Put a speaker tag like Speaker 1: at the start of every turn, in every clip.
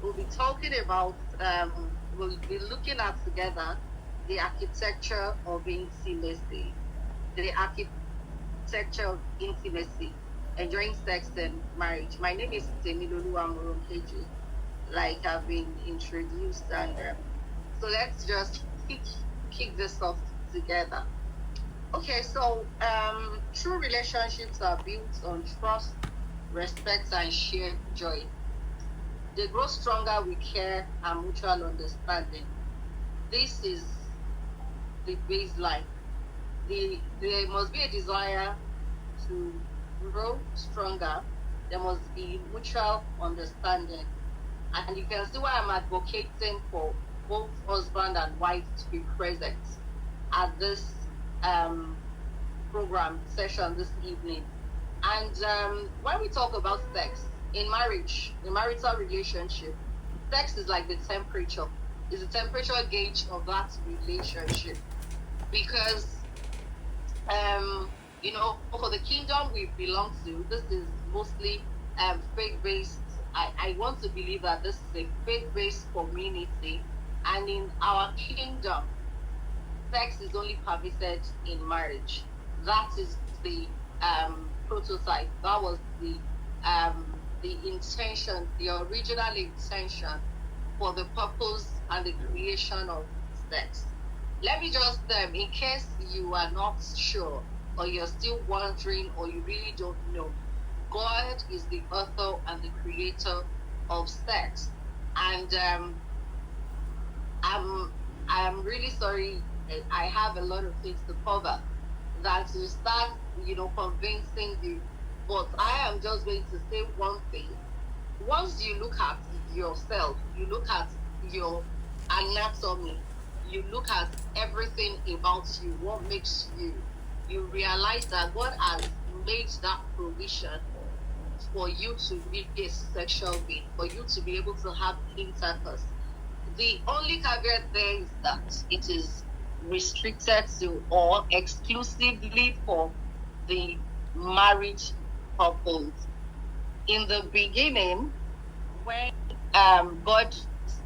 Speaker 1: we'll be talking about, we'll be looking at together the architecture of intimacy. The architecture of intimacy, enjoying sex and marriage. My name is Temilolu Amoromkeji, like I've been introduced, and so let's just kick this off together. Okay, so true relationships are built on trust, respect, and shared joy. They grow stronger with care and mutual understanding. This is the baseline. There must be a desire to grow stronger. There must be mutual understanding. And you can see why I'm advocating for both husband and wife to be present at this program session this evening. And when we talk about sex in marriage, in marital relationship, sex is like the temperature. It's the temperature gauge of that relationship. Because for the kingdom we belong to, this is mostly faith-based. I want to believe that this is a faith-based community, and in our kingdom, sex is only permitted in marriage. That is the prototype. That was the intention, the original intention for the purpose and the creation of sex. Let me just, in case you are not sure, or you're still wondering, or you really don't know, God is the author and the creator of sex. And I'm really sorry, I have a lot of things to cover that to start, convincing you. But I am just going to say one thing. Once you look at yourself, you look at your anatomy, you look at everything about you, what makes you, you realize that God has made that provision for you to be a sexual being, for you to be able to have intercourse. The only caveat there is that it is restricted to or exclusively for the marriage couple. In the beginning, when God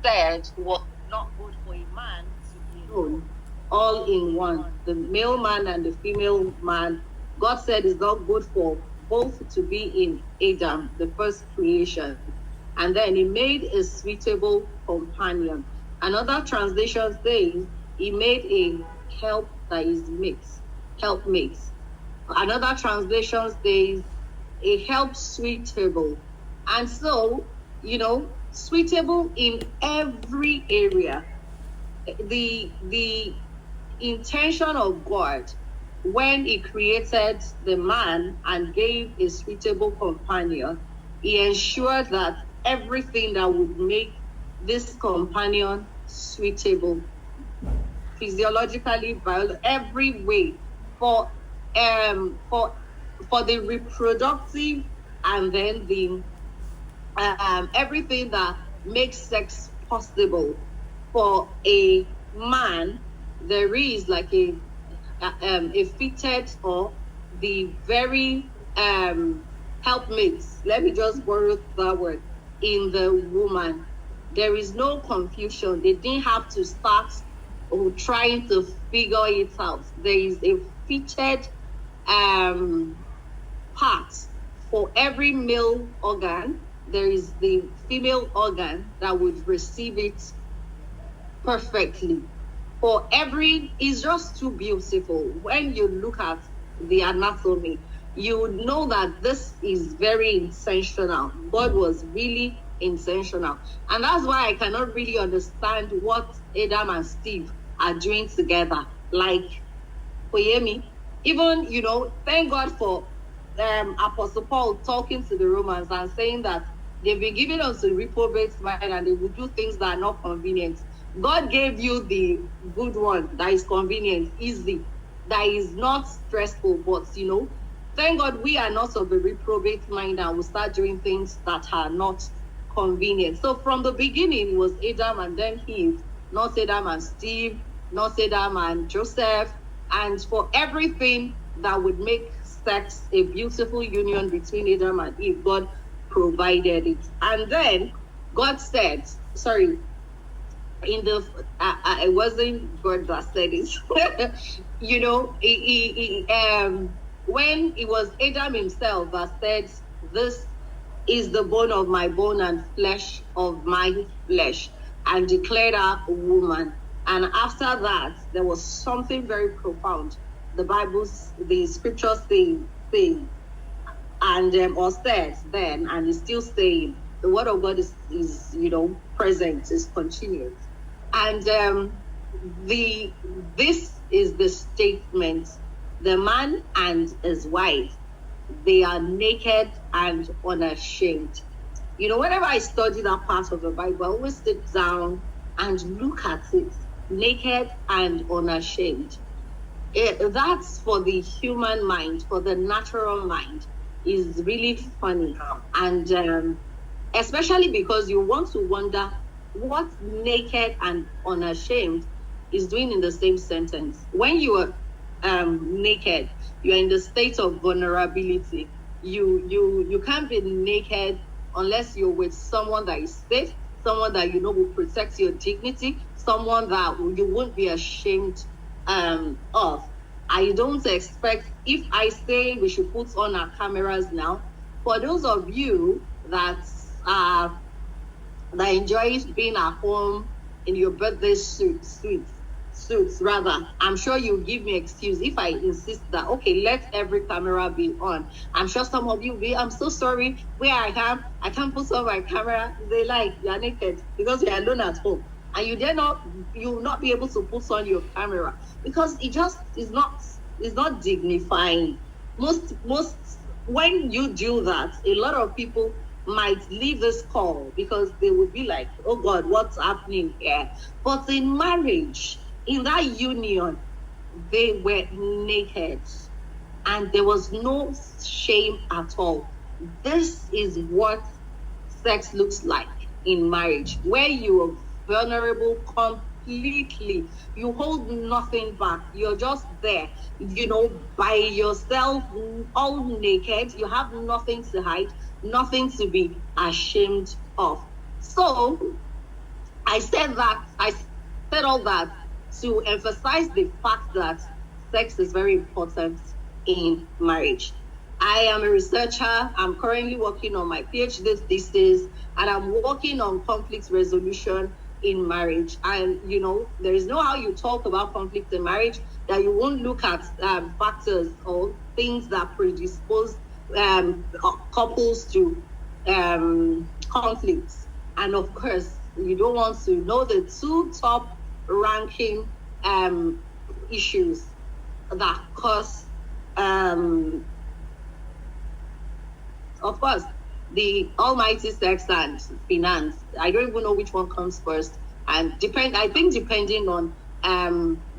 Speaker 1: said was not good for a man to be alone, all in one, the male man and the female man, God said it's not good for both to be in Adam, the first creation. And then he made a suitable companion. Another translation says he made a help that is mixed, helpmates. Another translation says a help suitable. And so, suitable in every area. The intention of God when he created the man and gave a suitable companion, he ensured that everything that would make this companion suitable, physiologically, every way, for the reproductive, and then the everything that makes sex possible for a man. There is like a fitted or the very helpmates. Let me just borrow that word in the woman. There is no confusion. They didn't have to start trying to figure it out. There is a fitted part for every male organ. There is the female organ that would receive it perfectly. For every, it's just too beautiful. When you look at the anatomy, you would know that this is very intentional. God was really intentional. And that's why I cannot really understand what Adam and Steve are doing together. Like, Oyemi, even, thank God for Apostle Paul talking to the Romans and saying that they've been given us a reprobate mind and they will do things that are not convenient. God gave you the good one that is convenient, easy, that is not stressful. But, thank God we are not of the reprobate mind and will start doing things that are not convenient. So from the beginning, it was Adam and then Eve, not Adam and Steve, not Adam and Joseph. And for everything that would make sex a beautiful union between Adam and Eve, God provided it. And then God said, sorry, in the it wasn't God that said it. You know, when it was Adam himself that said, "This is the bone of my bone and flesh of my flesh," and declared her a woman. And after that, there was something very profound. The scriptures say, and or said then, and is still saying, the word of God is present, is continuous. And this is the statement: the man and his wife, they are naked and unashamed. Whenever I study that part of the Bible, I always sit down and look at it, naked and unashamed. That's for the human mind, for the natural mind, is really funny. And especially because you want to wonder what naked and unashamed is doing in the same sentence. When you are naked, you are in the state of vulnerability. You can't be naked unless you're with someone that is safe, someone that will protect your dignity, someone that you won't be ashamed of. I don't expect, if I say we should put on our cameras now, for those of you that enjoy being at home in your birthday suits rather, I'm sure you'll give me excuse if I insist that, okay, let every camera be on. I'm sure some of you will be, I'm so sorry, where I am, I can't put on my camera. They you're naked because you're alone at home. And you will not be able to put on your camera because it just is not dignifying. Most when you do that, a lot of people might leave this call because they would be like, oh God, what's happening here? But in marriage, in that union, they were naked and there was no shame at all. This is what sex looks like in marriage, where you are vulnerable completely. You hold nothing back. You're just there, by yourself, all naked. You have nothing to hide, nothing to be ashamed of. So I said all that to emphasize the fact that sex is very important in marriage. I am a researcher. I'm currently working on my PhD thesis, and I'm working on conflict resolution in marriage. And there is no how you talk about conflict in marriage that you won't look at factors or things that predispose couples to conflicts. And of course, you don't want to know the two top ranking issues that cause of course, the almighty sex and finance. I don't even know which one comes first. And I think depending on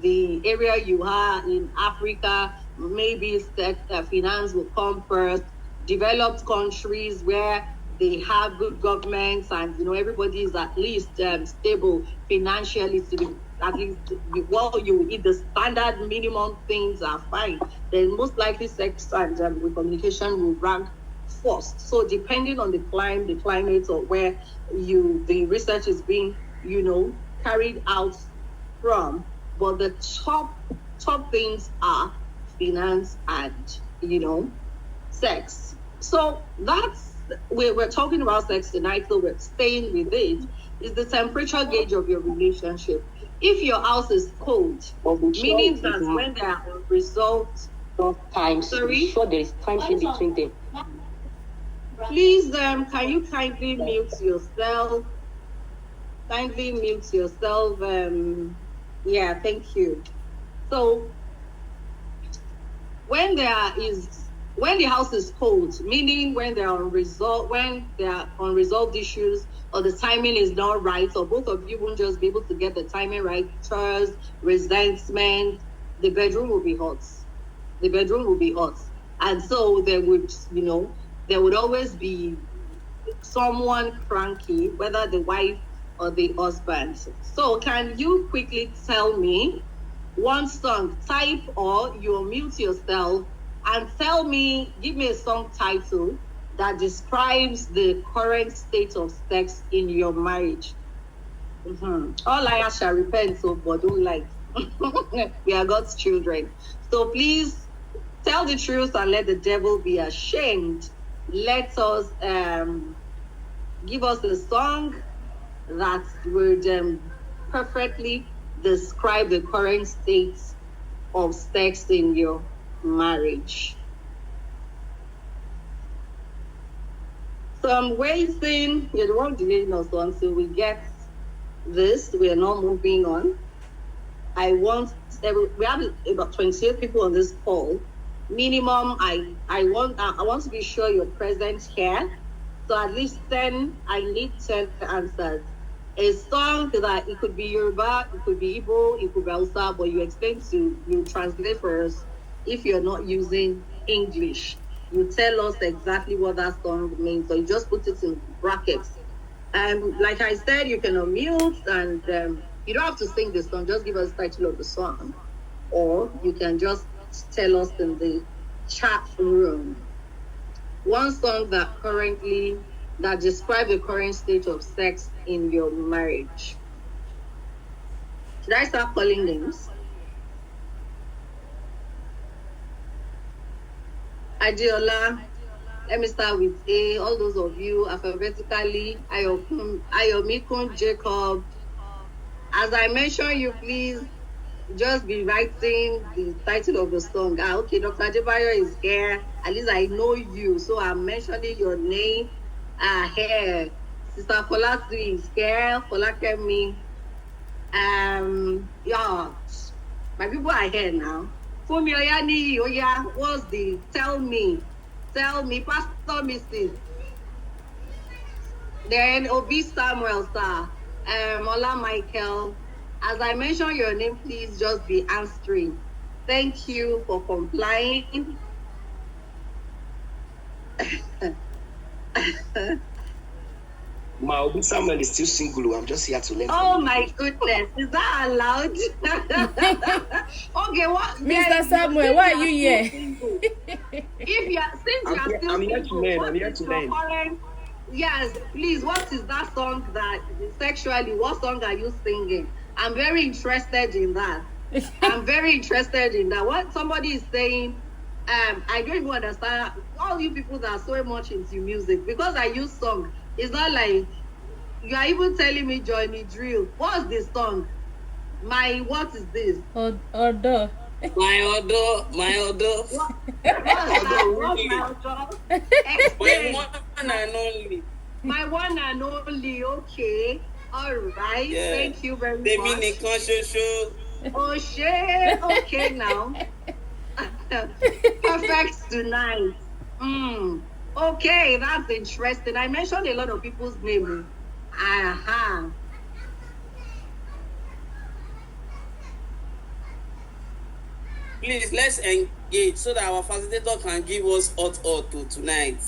Speaker 1: the area you are in Africa, maybe finance will come first. Developed countries where they have good governments and everybody is at least stable financially to be at least you eat the standard minimum things are fine. Then most likely sex and communication will rank first. So depending on the climate or where the research is being carried out from, but the top things are finance and sex. So that's we're talking about sex tonight, so we're staying with it. Is the temperature gauge of your relationship. If your house is cold, meaning that when there are unresolved
Speaker 2: times, sure there is time in between them.
Speaker 1: Please, can you kindly mute yourself? Kindly mute yourself. Yeah, thank you. So, when the house is cold, meaning when there are unresolved issues, or the timing is not right, or both of you won't just be able to get the timing right, trust, resentment, the bedroom will be hot. The bedroom will be hot. And so there would always be someone cranky, whether the wife or the husband. So can you quickly tell me one song, type or you mute yourself and give me a song title that describes the current state of sex in your marriage. All liars shall repent, so but don't lie. We are God's children. So please tell the truth and let the devil be ashamed. Let us give us a song that would perfectly describe the current state of sex in your marriage. So I'm waiting. You're the one delaying us until we get this. We are not moving on. We have about 28 people on this call. Minimum, I want to be sure you're present here. So at least 10, I need 10 answers. A song that it could be Yoruba, it could be Igbo, it could be Hausa, but you translate for us if you're not using English. You tell us exactly what that song means, or you just put it in brackets. Like I said, you can unmute and you don't have to sing the song, just give us the title of the song. Or you can just tell us in the chat room. One song that describes the current state of sex in your marriage. Should I start calling names? Adiola, let me start with A. All those of you alphabetically, Ayomikun, Jacob. As I mention you, please just be writing the title of the song. Okay, Dr. Adebayo is here. At least I know you, so I'm mentioning your name. Here. Sister Folatu is here. Folakemi. Yeah, my people are here now. Fumi Oyani, Oya, what's the? Tell me, Pastor Mrs. Then Obi Samuel, sir. Ola Michael. As I mention your name, please just be answering. Thank you for complying.
Speaker 3: My Obi Samuel is still single. I'm just here to let
Speaker 1: Oh my goodness, is that allowed? Okay, what?
Speaker 4: Mr. Samuel, why are you here?
Speaker 1: If you are, since you are still
Speaker 3: I'm here to learn. I'm here to learn.
Speaker 1: Current, yes, please. What is that song that sexually? What song are you singing? I'm very interested in that. I'm very interested in that. What somebody is saying. I don't even understand all you people that are so much into music because I use song. It's not like you are even telling me Johnny Drill. What's this song? What is this?
Speaker 4: Odo.
Speaker 3: My Odo.
Speaker 1: What's my Odo? Explain.
Speaker 3: My one and only.
Speaker 1: My one and only. Okay. All right. Yeah. Thank you very much. Oh shit. Okay now. Perfect tonight. Okay, that's interesting. I mentioned a lot of people's names.
Speaker 3: Please, let's engage so that our facilitator can give us hot to tonight.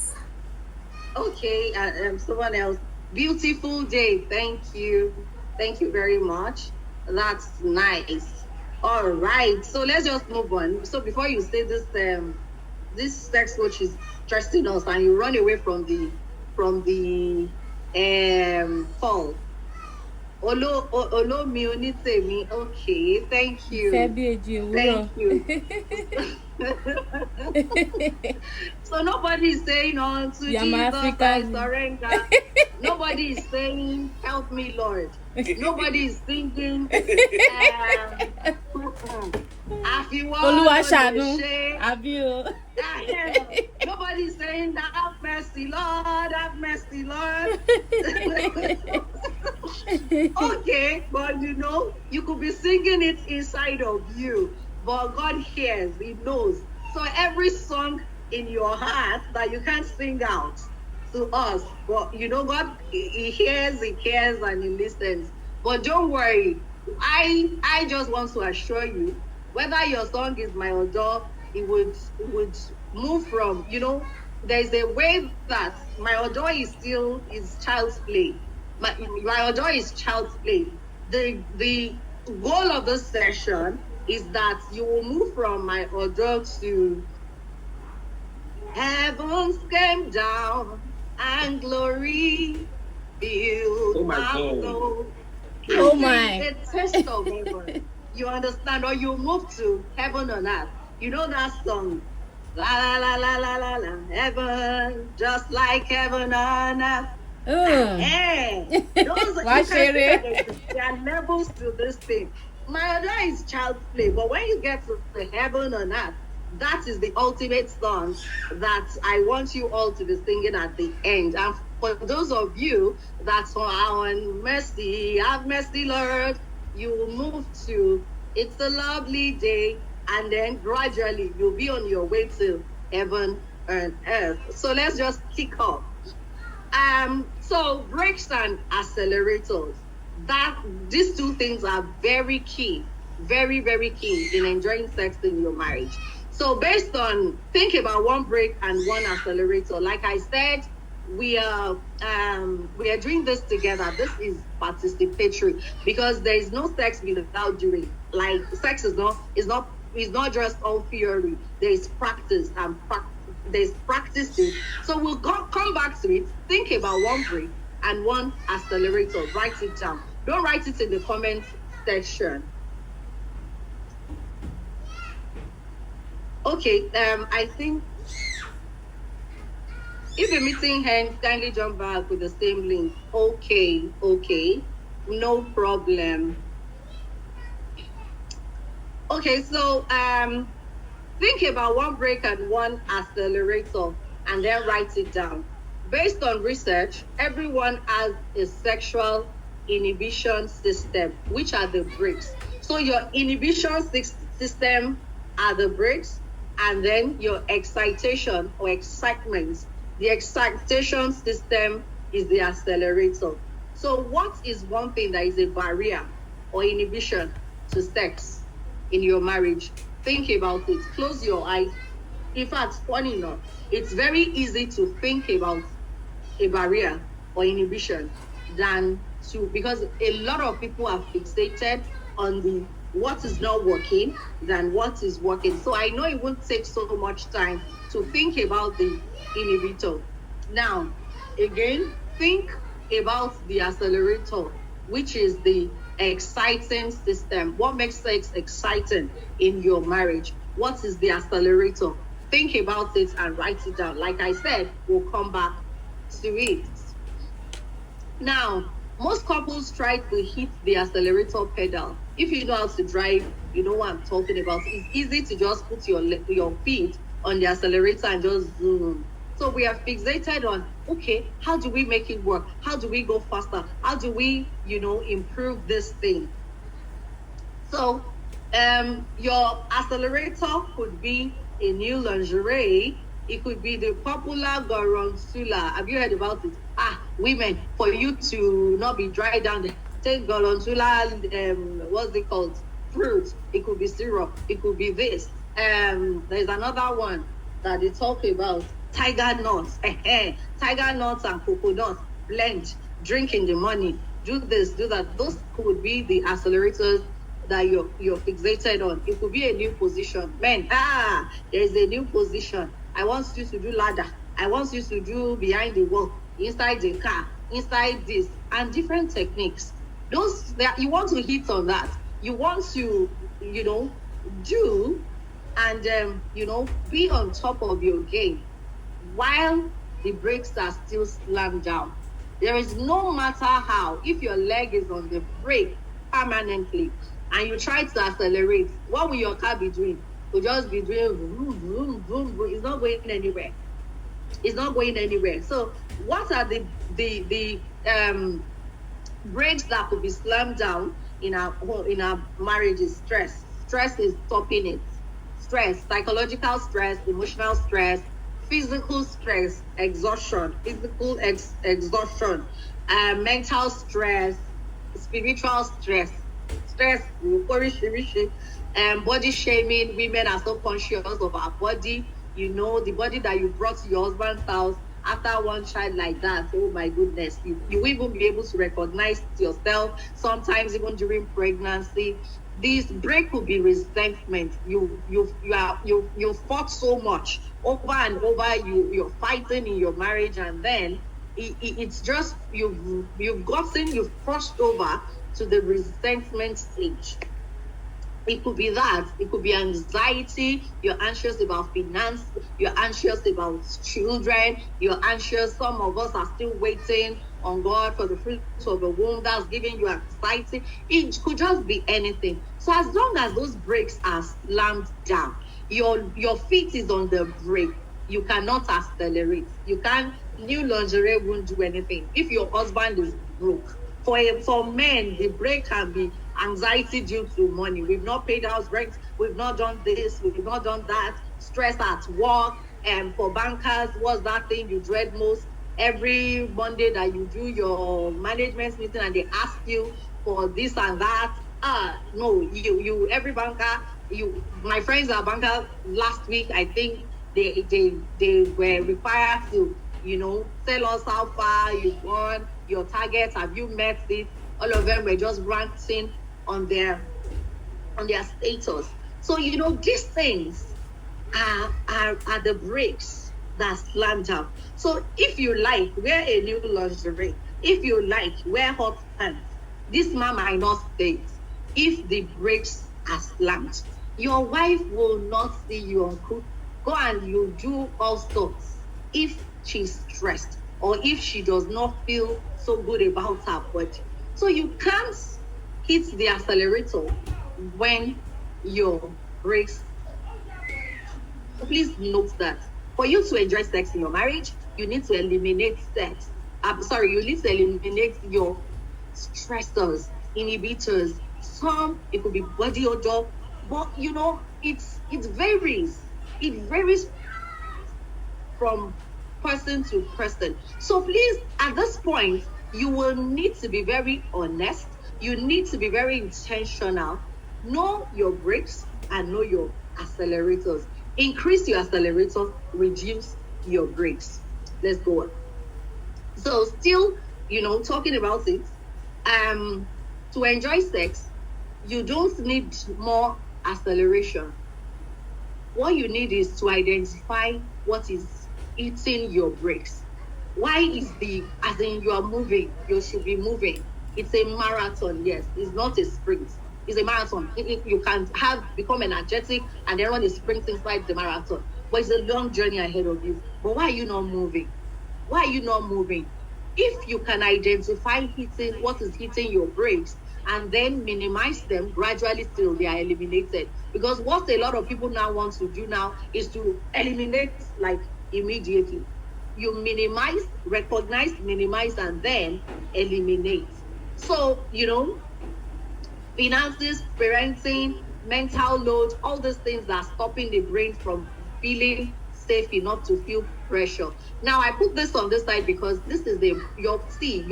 Speaker 1: Okay, someone else. Beautiful day. Thank you. Thank you very much. That's nice. All right, so let's just move on. So before you say this sex coach is stressing us and you run away from the call. Olo mi onitemi. Okay, thank you. Thank you. So nobody is saying on to Jesus I surrender. Nobody is saying help me, Lord. Nobody is singing. Nobody is saying that have mercy, Lord, have mercy, Lord. Okay, but you could be singing it inside of you, but God hears, He knows. So every song in your heart that you can't sing out to us, but God, He hears, He cares, and He listens. But don't worry, I just want to assure you, whether your song is my Odo, it would move from, there's a way that my Odo is child's play. My Odo is child's play. The goal of this session is that you will move from my Odo to Heavens came down and glory filled
Speaker 2: Oh my
Speaker 1: my
Speaker 2: God.
Speaker 1: soul.
Speaker 4: Oh
Speaker 1: This
Speaker 4: my.
Speaker 1: is a taste of heaven. You understand? Or you move to heaven on earth. You know that song? La la la la la la la. Heaven, just like heaven on earth. Hey, those you can see that there are levels to this thing. My other is child's play, but when you get to the heaven on earth, that is the ultimate song that I want you all to be singing at the end. And for those of you that are on mercy, have mercy, Lord, you will move to it's a lovely day, and then gradually you'll be on your way to heaven and earth. So let's just kick off. So brakes and accelerators. These two things are very key, very, very key in enjoying sex in your marriage. So based on think about one brake and one accelerator. Like I said, we are doing this together. This is participatory because there is no sex without doing. Like sex is not just all theory. There is practice and there's practicing. So we'll come back to it. Think about one brake and one accelerator. Write it down. Don't write it in the comment section. Okay, I think if you're meeting hands, kindly jump back with the same link. Okay, no problem. Okay, so think about one brake and one accelerator and then write it down. Based on research, everyone has a sexual inhibition system, which are the brakes. So your inhibition system are the brakes, and then your excitation or excitement. The excitation system is the accelerator. So what is one thing that is a barrier or inhibition to sex in your marriage? Think about it. Close your eyes. In fact, funny enough, it's very easy to think about a barrier or inhibition because a lot of people are fixated on the what is not working than what is working. So I know it won't take so much time to think about the inhibitor. Now, again, think about the accelerator, which is the exciting system. What makes sex exciting in your marriage? What is the accelerator? Think about it and write it down. Like I said, we'll come back to it. Now, most couples try to hit the accelerator pedal. If you know how to drive, you know what I'm talking about. It's easy to just put your feet on the accelerator and just zoom. So we are fixated on, okay, how do we make it work? How do we go faster? How do we, improve this thing? So your accelerator could be a new lingerie. It could be the popular goronsula. Have you heard about it? Women, for you to not be dry down, take goronsula, what's it called? Fruit. It could be syrup. It could be this. There's another one that they talk about. Tiger nuts. Tiger nuts and coconut. Blend. Drink in the morning. Do this, do that. Those could be the accelerators that you're fixated on. It could be a new position. Men, there's a new position. I want you to do ladder. I want you to do behind the wall, inside the car, inside this, and different techniques. Those that you want to hit on that. You want to, do and be on top of your game while the brakes are still slammed down. There is no matter how, if your leg is on the brake permanently and you try to accelerate, what will your car be doing? Will just be doing vroom, vroom, vroom, vroom. It's not going anywhere. It's not going anywhere. So what are the brakes that could be slammed down in our marriages? Stress. Stress is stopping it. Stress, psychological stress, emotional stress, physical stress, exhaustion, exhaustion, mental stress, spiritual stress, body shaming. Women are so conscious of our body. The body that you brought to your husband's house after one child like that. Oh my goodness, you won't even be able to recognize yourself. Sometimes even during pregnancy, this break could be resentment. You fought so much over and over. You're fighting in your marriage, and then it's just you've crossed over to the resentment stage. It could be that. It could be anxiety. You're anxious about finance. You're anxious about children. You're anxious. Some of us are still waiting on God for the fruit of the womb. That's giving you anxiety. It could just be anything. So as long as those brakes are slammed down, your feet is on the brake. You cannot accelerate. You can't. New lingerie won't do anything. If your husband is broke, for men, the brake can be anxiety due to money. We've not paid house rent. We've not done this. We've not done that. Stress at work. And for bankers, what's that thing you dread most? Every Monday that you do your management meeting and they ask you for this and that. No, you every banker. My friends are bankers. Last week, I think they were required to tell us how far you've gone, your targets, have you met it? All of them were just ranting on their status. So these things are the brakes that slam down. So if you like, wear a new lingerie. If you like, wear hot pants. This man might not stay if the brakes are slammed. Your wife will not see you uncook. Go and you do all sorts if she's stressed or if she does not feel so good about her body. So you can't hit the accelerator when your brakes. So please note that for you to enjoy sex in your marriage, you need to eliminate sex. You need to eliminate your stressors, inhibitors. Some it could be body odor, but it varies. It varies from person to person. So please, at this point, you will need to be very honest. You need to be very intentional. Know your brakes and know your accelerators. Increase your accelerator, reduce your brakes. Let's go on. So still, talking about it, to enjoy sex, you don't need more acceleration. What you need is to identify what is eating your brakes. Why is as in you are moving, you should be moving. It's a marathon, yes. It's not a sprint. It's a marathon. You can become energetic and then run a sprint inside the marathon. But it's a long journey ahead of you. But why are you not moving? Why are you not moving? If you can identify what is hitting your brakes and then minimize them gradually till they are eliminated. Because what a lot of people now want to do now is to eliminate immediately. You minimize, recognize, minimize, and then eliminate. So, finances, parenting, mental load, all these things are stopping the brain from feeling safe enough to feel pressure. Now, I put this on this side because this is you'll safe.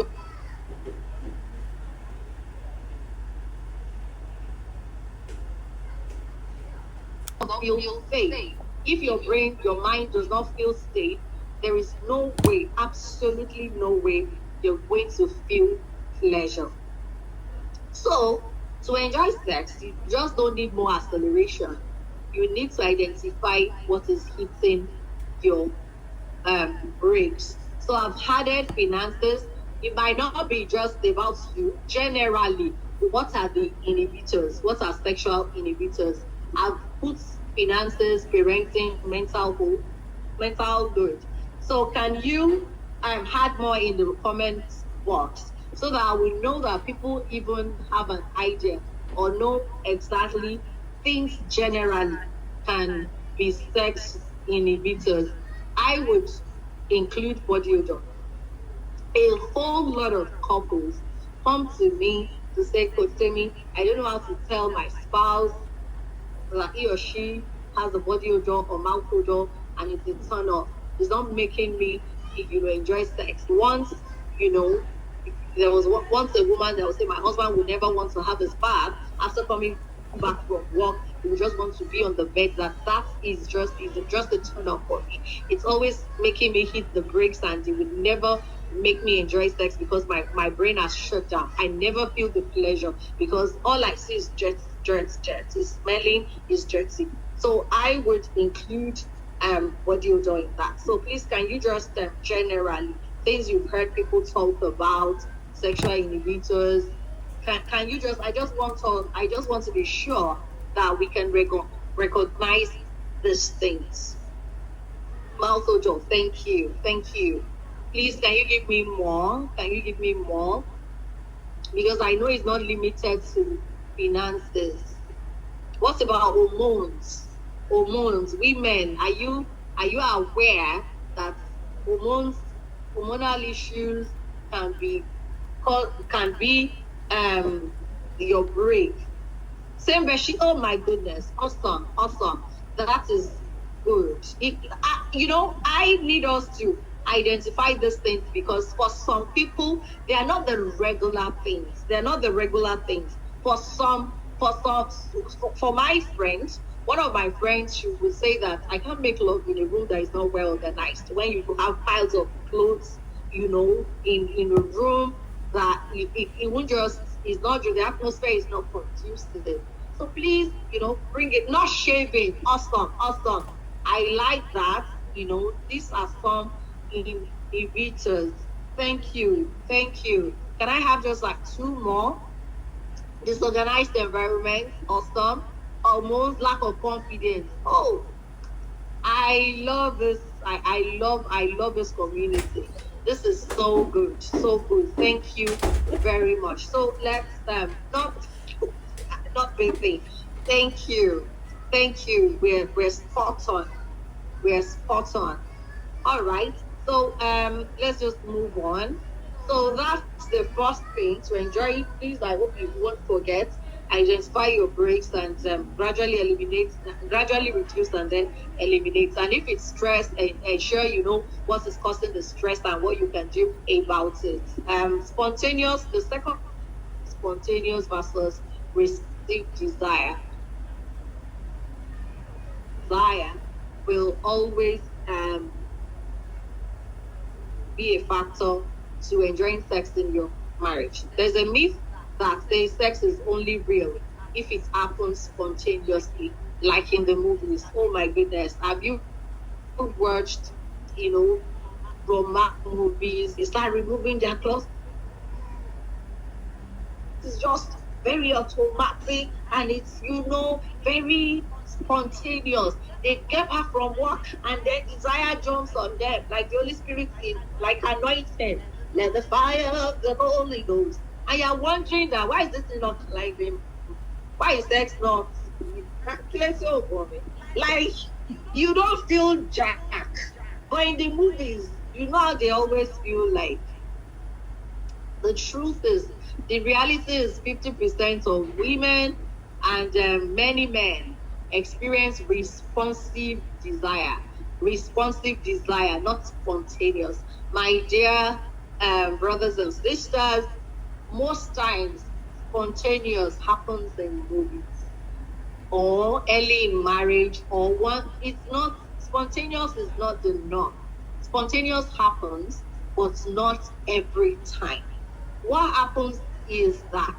Speaker 1: If your mind does not feel safe, there is no way, absolutely no way, you're going to feel pleasure. So, to enjoy sex, you just don't need more acceleration. You need to identify what is hitting your brakes. So I've added finances. It might not be just about you. Generally, what are the inhibitors? What are sexual inhibitors? I've put finances, parenting, mental load. So can you add more in the comments box so that we know that people even have an idea or know exactly things generally can be sex inhibitors? I would include body odor. A whole lot of couples come to me to say, Coach Temi, I don't know how to tell my spouse that he or she has a body odor or mouth odor and it's a turn off. It's not making me, enjoy sex. Once, there was once a woman that would say, my husband would never want to have his bath after coming back from work. He would just want to be on the bed. That is just a turn off for me. It's always making me hit the brakes, and he would never make me enjoy sex because my brain has shut down. I never feel the pleasure because all I see is jets. It's smelling, it's dirty. So I would include body odor in that. So please, can you just generally things you've heard people talk about, sexual inhibitors? Can you just? I just want to be sure that we can recognize these things. Mouth odor. Thank you. Please, can you give me more? Because I know it's not limited to finances. What about hormones? Women, are you aware that hormonal issues can be your break? Same version. Oh my goodness, awesome. That is good. I need us to identify these things because for some people they are not the regular things. For my friends, one of my friends, she would say that I can't make love in a room that is not well organized. When you have piles of clothes, in a room that it won't just, it's not just, the atmosphere is not conducive to it. So please, bring it, not shaving. Awesome. I like that. These are some inhibitors. Thank you. Can I have just like two more? Disorganized environment. Awesome. Hormones, lack of confidence. Oh, I love this. I love this community. This is so good. Thank you very much. So let's not busy. Thank you. We're spot on. All right. So let's just move on. So that's the first thing to enjoy. Please, I hope you won't forget. Identify your breaks and gradually reduce and then eliminate. And if it's stress, ensure you know what is causing the stress and what you can do about it. Spontaneous. The second, spontaneous versus received desire. Desire will always be a factor to enjoying sex in your marriage. There's a myth that says sex is only real if it happens spontaneously, like in the movies. Oh my goodness, have you watched, romantic movies? They start removing their clothes. It's just very automatic and it's, very spontaneous. They get back from work and then desire jumps on them like the Holy Spirit is like anointed. Let the fire of the Holy Ghost. And you're wondering that why is this not like them? Why is sex not? Like you don't feel jack, but in the movies, how they always feel like. The truth is, the reality is 50% of women and many men experience responsive desire, not spontaneous. My dear brothers and sisters, most times spontaneous happens in movies or early in marriage or spontaneous is not the norm. Spontaneous happens, but not every time. What happens is that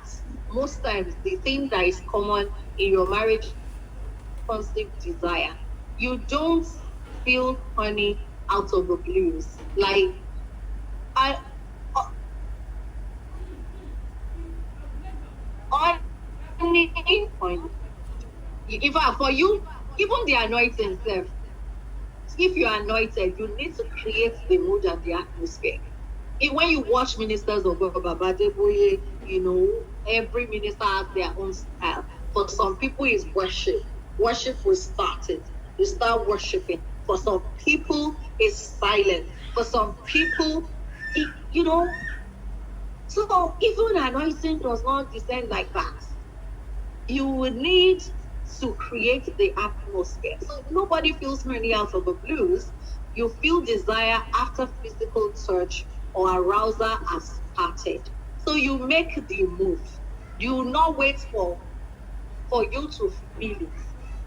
Speaker 1: most times the thing that is common in your marriage responsive desire, you don't feel honey out of the blues. Like in fact, for you, even the anointing self, if you're anointed, you need to create the mood and the atmosphere. When you watch ministers of Baba Deboye, every minister has their own style. For some people, it's worship. Worship will start it. You start worshiping. For some people, it's silent. For some people, so even anointing does not descend like that. You will need to create the atmosphere. So nobody feels money out of the blues. You feel desire after physical touch or arousal has started. So you make the move. You will not wait for you to feel it.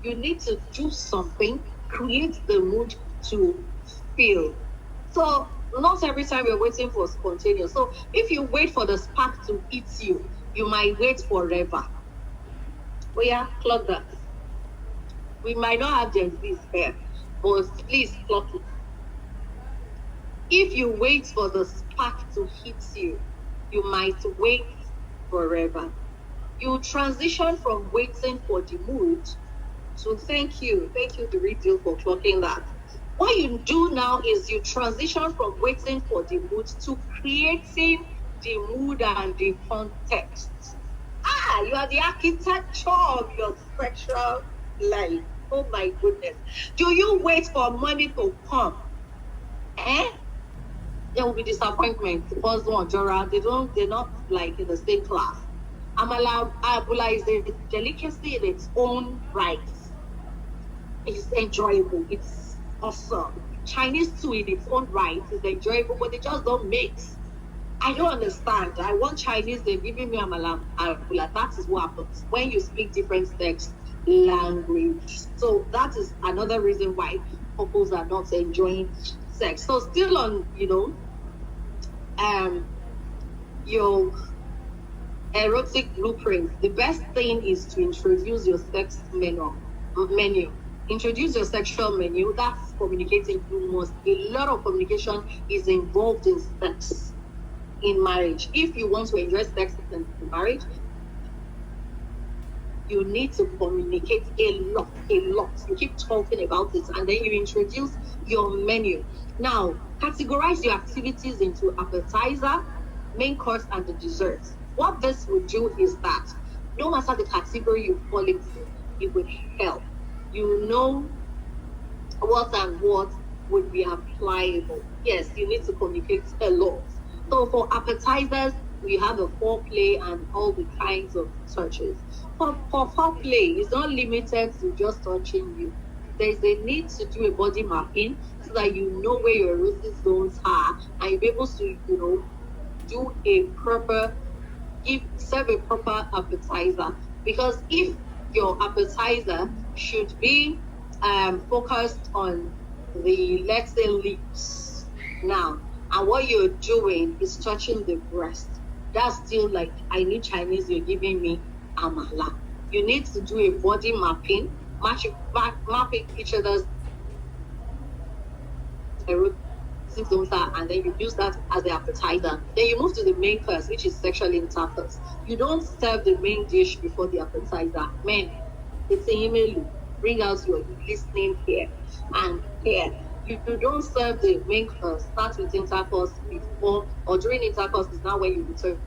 Speaker 1: You need to do something, create the mood to feel. So not every time you're waiting for spontaneous. So if you wait for the spark to hit you, you might wait forever. Oh yeah, clock that. We might not have Gen Z's here, but please clock it. If you wait for the spark to hit you, you might wait forever. You transition from waiting for the mood to thank you, the real deal for clocking that. What you do now is you transition from waiting for the mood to creating the mood and the context. You are the architecture of your sexual life. Oh my goodness. Do you wait for money to come? There will be disappointment. The first one, Jora, they're not like in the same class. Abula is a delicacy in its own right. It's enjoyable. It's awesome. Chinese too in its own right is enjoyable, but they just don't mix. I don't understand. I want Chinese, they're giving me Abula. That is what happens when you speak different sex language. So that is another reason why couples are not enjoying sex. So still on, your erotic blueprint, the best thing is to introduce your sex menu. Introduce your sexual menu. That's communicating. A lot of communication is involved in sex in marriage. If you want to enjoy sex in marriage, you need to communicate a lot. You keep talking about it, and then you introduce your menu. Now, categorize your activities into appetizer, main course, and the dessert. What this will do is that no matter the category you fall into, it will help. You know what and what would be applicable. Yes, you need to communicate a lot. So for appetizers, we have a foreplay and all the kinds of touches. For foreplay, it's not limited to just touching you. There's a need to do a body mapping so that you know where your erotic zones are and you'll be able to, serve a proper appetizer. Because if your appetizer should be focused on the, let's say, lips now, and what you're doing is touching the breast, that's still like, I need Chinese, you're giving me amala. You need to do a body mapping, mapping each other's erotic zones are, and then you use that as the appetizer. Then you move to the main course, which is sexual intercourse. You don't serve the main dish before the appetizer. Men, it's an email. Bring out your listening here and here. You don't serve the main course. Start with intercourse before or during intercourse is now when you return.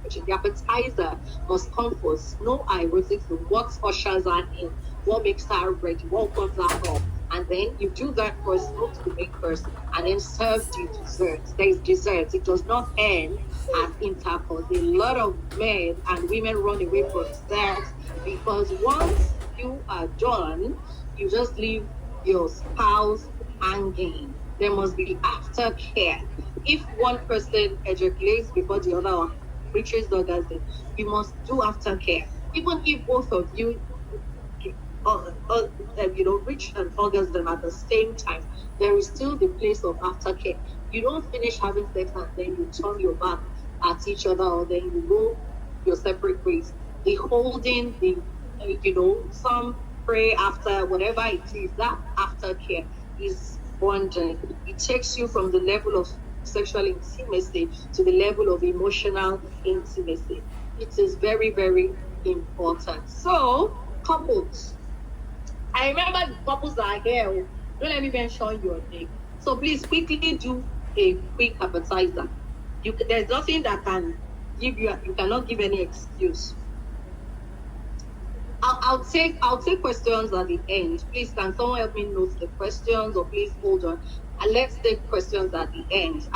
Speaker 1: The appetizer must come first. No erotic zone. What ushers her in? What makes her ready? What comes her up? And then you do that first, move to the main course, and then serve the dessert. There is dessert. It does not end at intercourse. A lot of men and women run away from sex because once you are done, you just leave your spouse hanging. There must be aftercare. If one person ejaculates before the other one reaches the orgasm, you must do aftercare. Even if both of you reach an orgasm at the same time, there is still the place of aftercare. You don't finish having sex and then you turn your back at each other, or then you go your separate ways. The holding, some pray after, whatever it is, that aftercare is bonding. It takes you from the level of sexual intimacy to the level of emotional intimacy. It is very, very important. So, couples, I remember the couples that are here. Don't let me mention your name. So please quickly do a quick appetizer. There's nothing that can give you cannot give any excuse. I'll take questions at the end. Please, can someone help me note the questions, or please hold on and let's take questions at the end.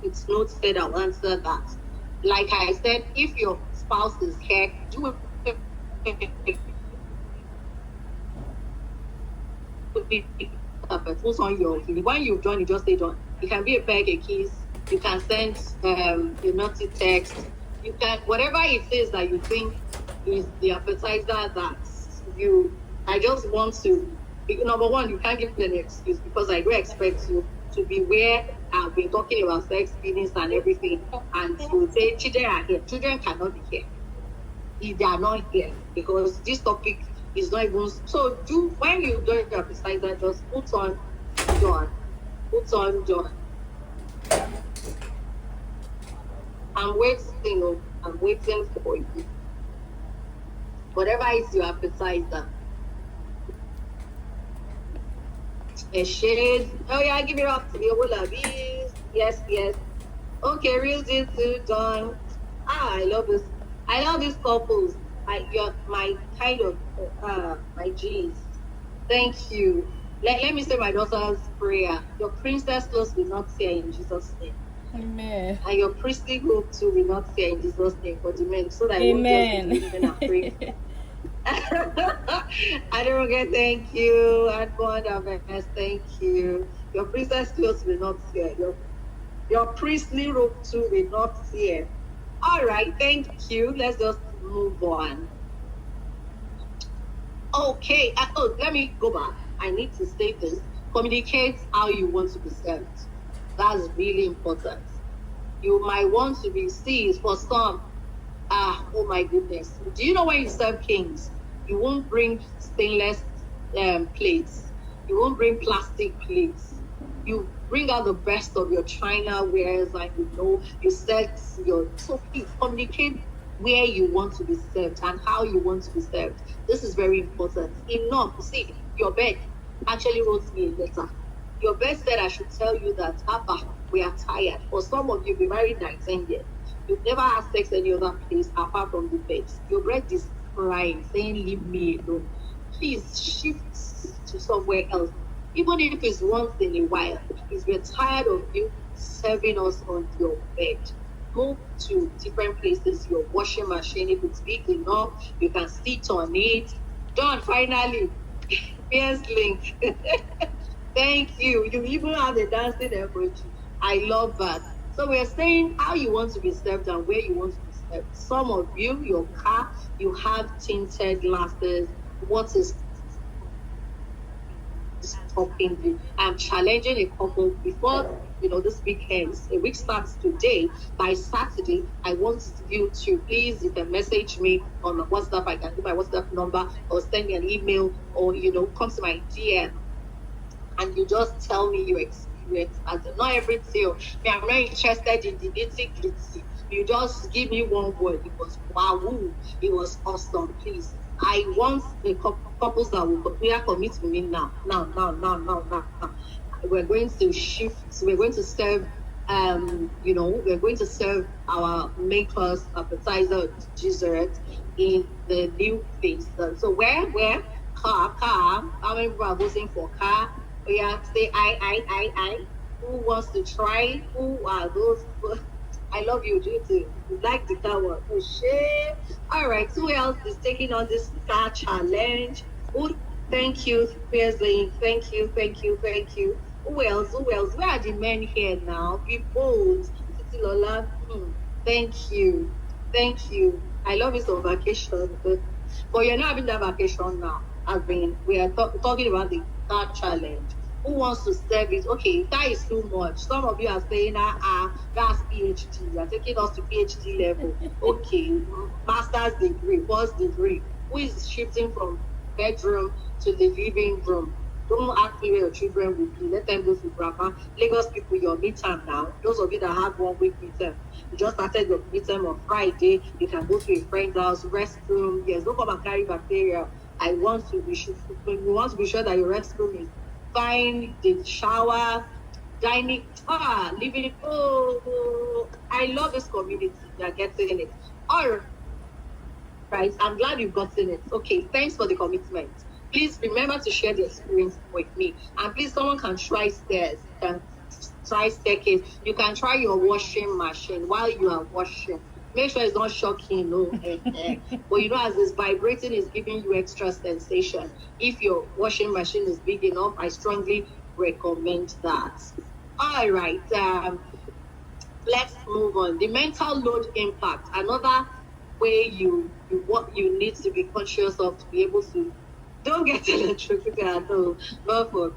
Speaker 1: It's noted. I'll answer that. Like I said, if your spouse is here, do it. Who's on your when you've done, you just say done. It can be a peg, a kiss. You can send a naughty text. You can, whatever it is that you think is the appetizer that I just want to. Number one, you can't give me an excuse because I do expect you to to be where I've been talking about sex, feelings, and everything, and you say children are here. Children cannot be here if they are not here, because this topic is not even. So when you do your appetizer, just put on John. Put on John. I'm waiting for you. Whatever is your appetizer. A shade. Oh yeah, give it up to the Olavis. Yes. Okay, real deal too, done. I love this. I love these couples. You're my kind of my G's. Thank you. Let me say my daughter's prayer. Your princess clothes will not tear in Jesus' name.
Speaker 4: Amen.
Speaker 1: And your priestly robe too will not tear in Jesus' name for the men, so that
Speaker 4: Amen.
Speaker 1: you won't just be and pray. I don't get thank you. Thank you. Your princess clothes will not tear. Your priestly robe too will not tear. All right, thank you. Let's just move on. Okay. Let me go back. I need to say this. Communicate how you want to be served. That's really important. You might want to be seized for some. Oh my goodness. Do you know when you serve kings, you won't bring stainless plates. You won't bring plastic plates. You bring out the best of your china wares, and you set so please communicate where you want to be served and how you want to be served. This is very important. Enough. See, your bed actually wrote me a letter. Your bed said I should tell you that, Abba, we are tired. For some of you, be married 19 years. You've never had sex any other place apart from the bed. Your bed is crying, saying, leave me alone. Please shift to somewhere else. Even if it's once in a while, if we're tired of you serving us on your bed, move to different places. Your washing machine, if it's big enough, you can sit on it. Done, finally. Yes, link. Thank you. You even have the dancing emoji. I love that. So we're saying how you want to be served and where you want to be served. Some of you, your car, you have tinted glasses. What is stopping you? I'm challenging a couple before this weekend. A week starts today. By Saturday, I want you to please, you can message me on WhatsApp. I can give my WhatsApp number, or send me an email, or come to my DM, and you just tell me your experience. As not everything. I'm not interested in the nitty-gritty. You just give me one word. It was wow. It was awesome. Please, I want the couples that will commit to me now. We're going to shift. We're going to serve. We're going to serve our makers, appetizer, dessert in the new phase. So where car? How many people are voting for car? We have to say I. Who wants to try? Who are those? I love you, Judy. You like the car one. Oh shit. All right. Who else is taking on this car challenge? Thank you. Here's the thank you. Who else? Where are the men here now? Be bold. Titi Lola. Thank you. I love this on vacation, but you're not having that vacation now. We are talking about the car challenge. Who wants to serve it? Okay, that is too much. Some of you are saying, that's PhD. You are taking us to PhD level. Okay, master's degree, first degree. Who is shifting from bedroom to the living room? Don't ask me where your children will be. Let them go to grandma. Lagos people, your midterm now. Those of you that have 1 week midterm, you just started your midterm on Friday. You can go to a friend's house, restroom. Yes, don't come and carry bacteria. We want to be sure that your restroom is fine, the shower, dining, living. Oh, I love this community. You're getting it. All right, I'm glad you've gotten it. Okay, thanks for the commitment. Please remember to share the experience with me. And please, someone can try stairs, can try staircase. You can try your washing machine while you are washing. Make sure it's not shocking, no. But as it's vibrating, it's giving you extra sensation. If your washing machine is big enough, I strongly recommend that. All right, let's move on. The mental load impact. Another way you need to be conscious of to be able to don't get electrocuted at all. But for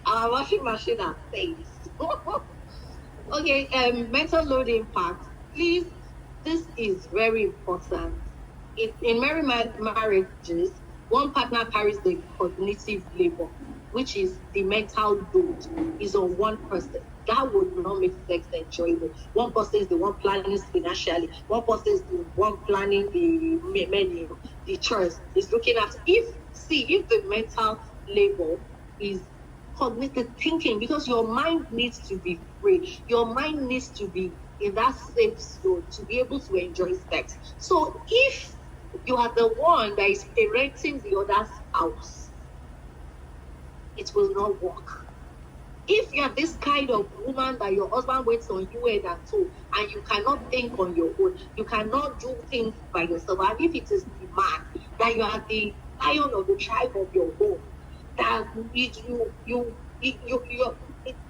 Speaker 1: Our washing machine has said. Okay, mental load impact. Please, this is very important. In marriages, one partner carries the cognitive labor, which is the mental load, is on one person. That would not make sex enjoyable. One person is the one planning financially. One person is the one planning the menu, the chores. Is looking at if the mental labor is cognitive thinking, because your mind needs to be free. Your mind needs to be in that safe zone to be able to enjoy sex. So if you are the one that is parenting the other spouse, it will not work. If you are this kind of woman that your husband waits on you head and toe, and you cannot think on your own, you cannot do things by yourself, and if it is the man that you are the lion of the tribe of your home, that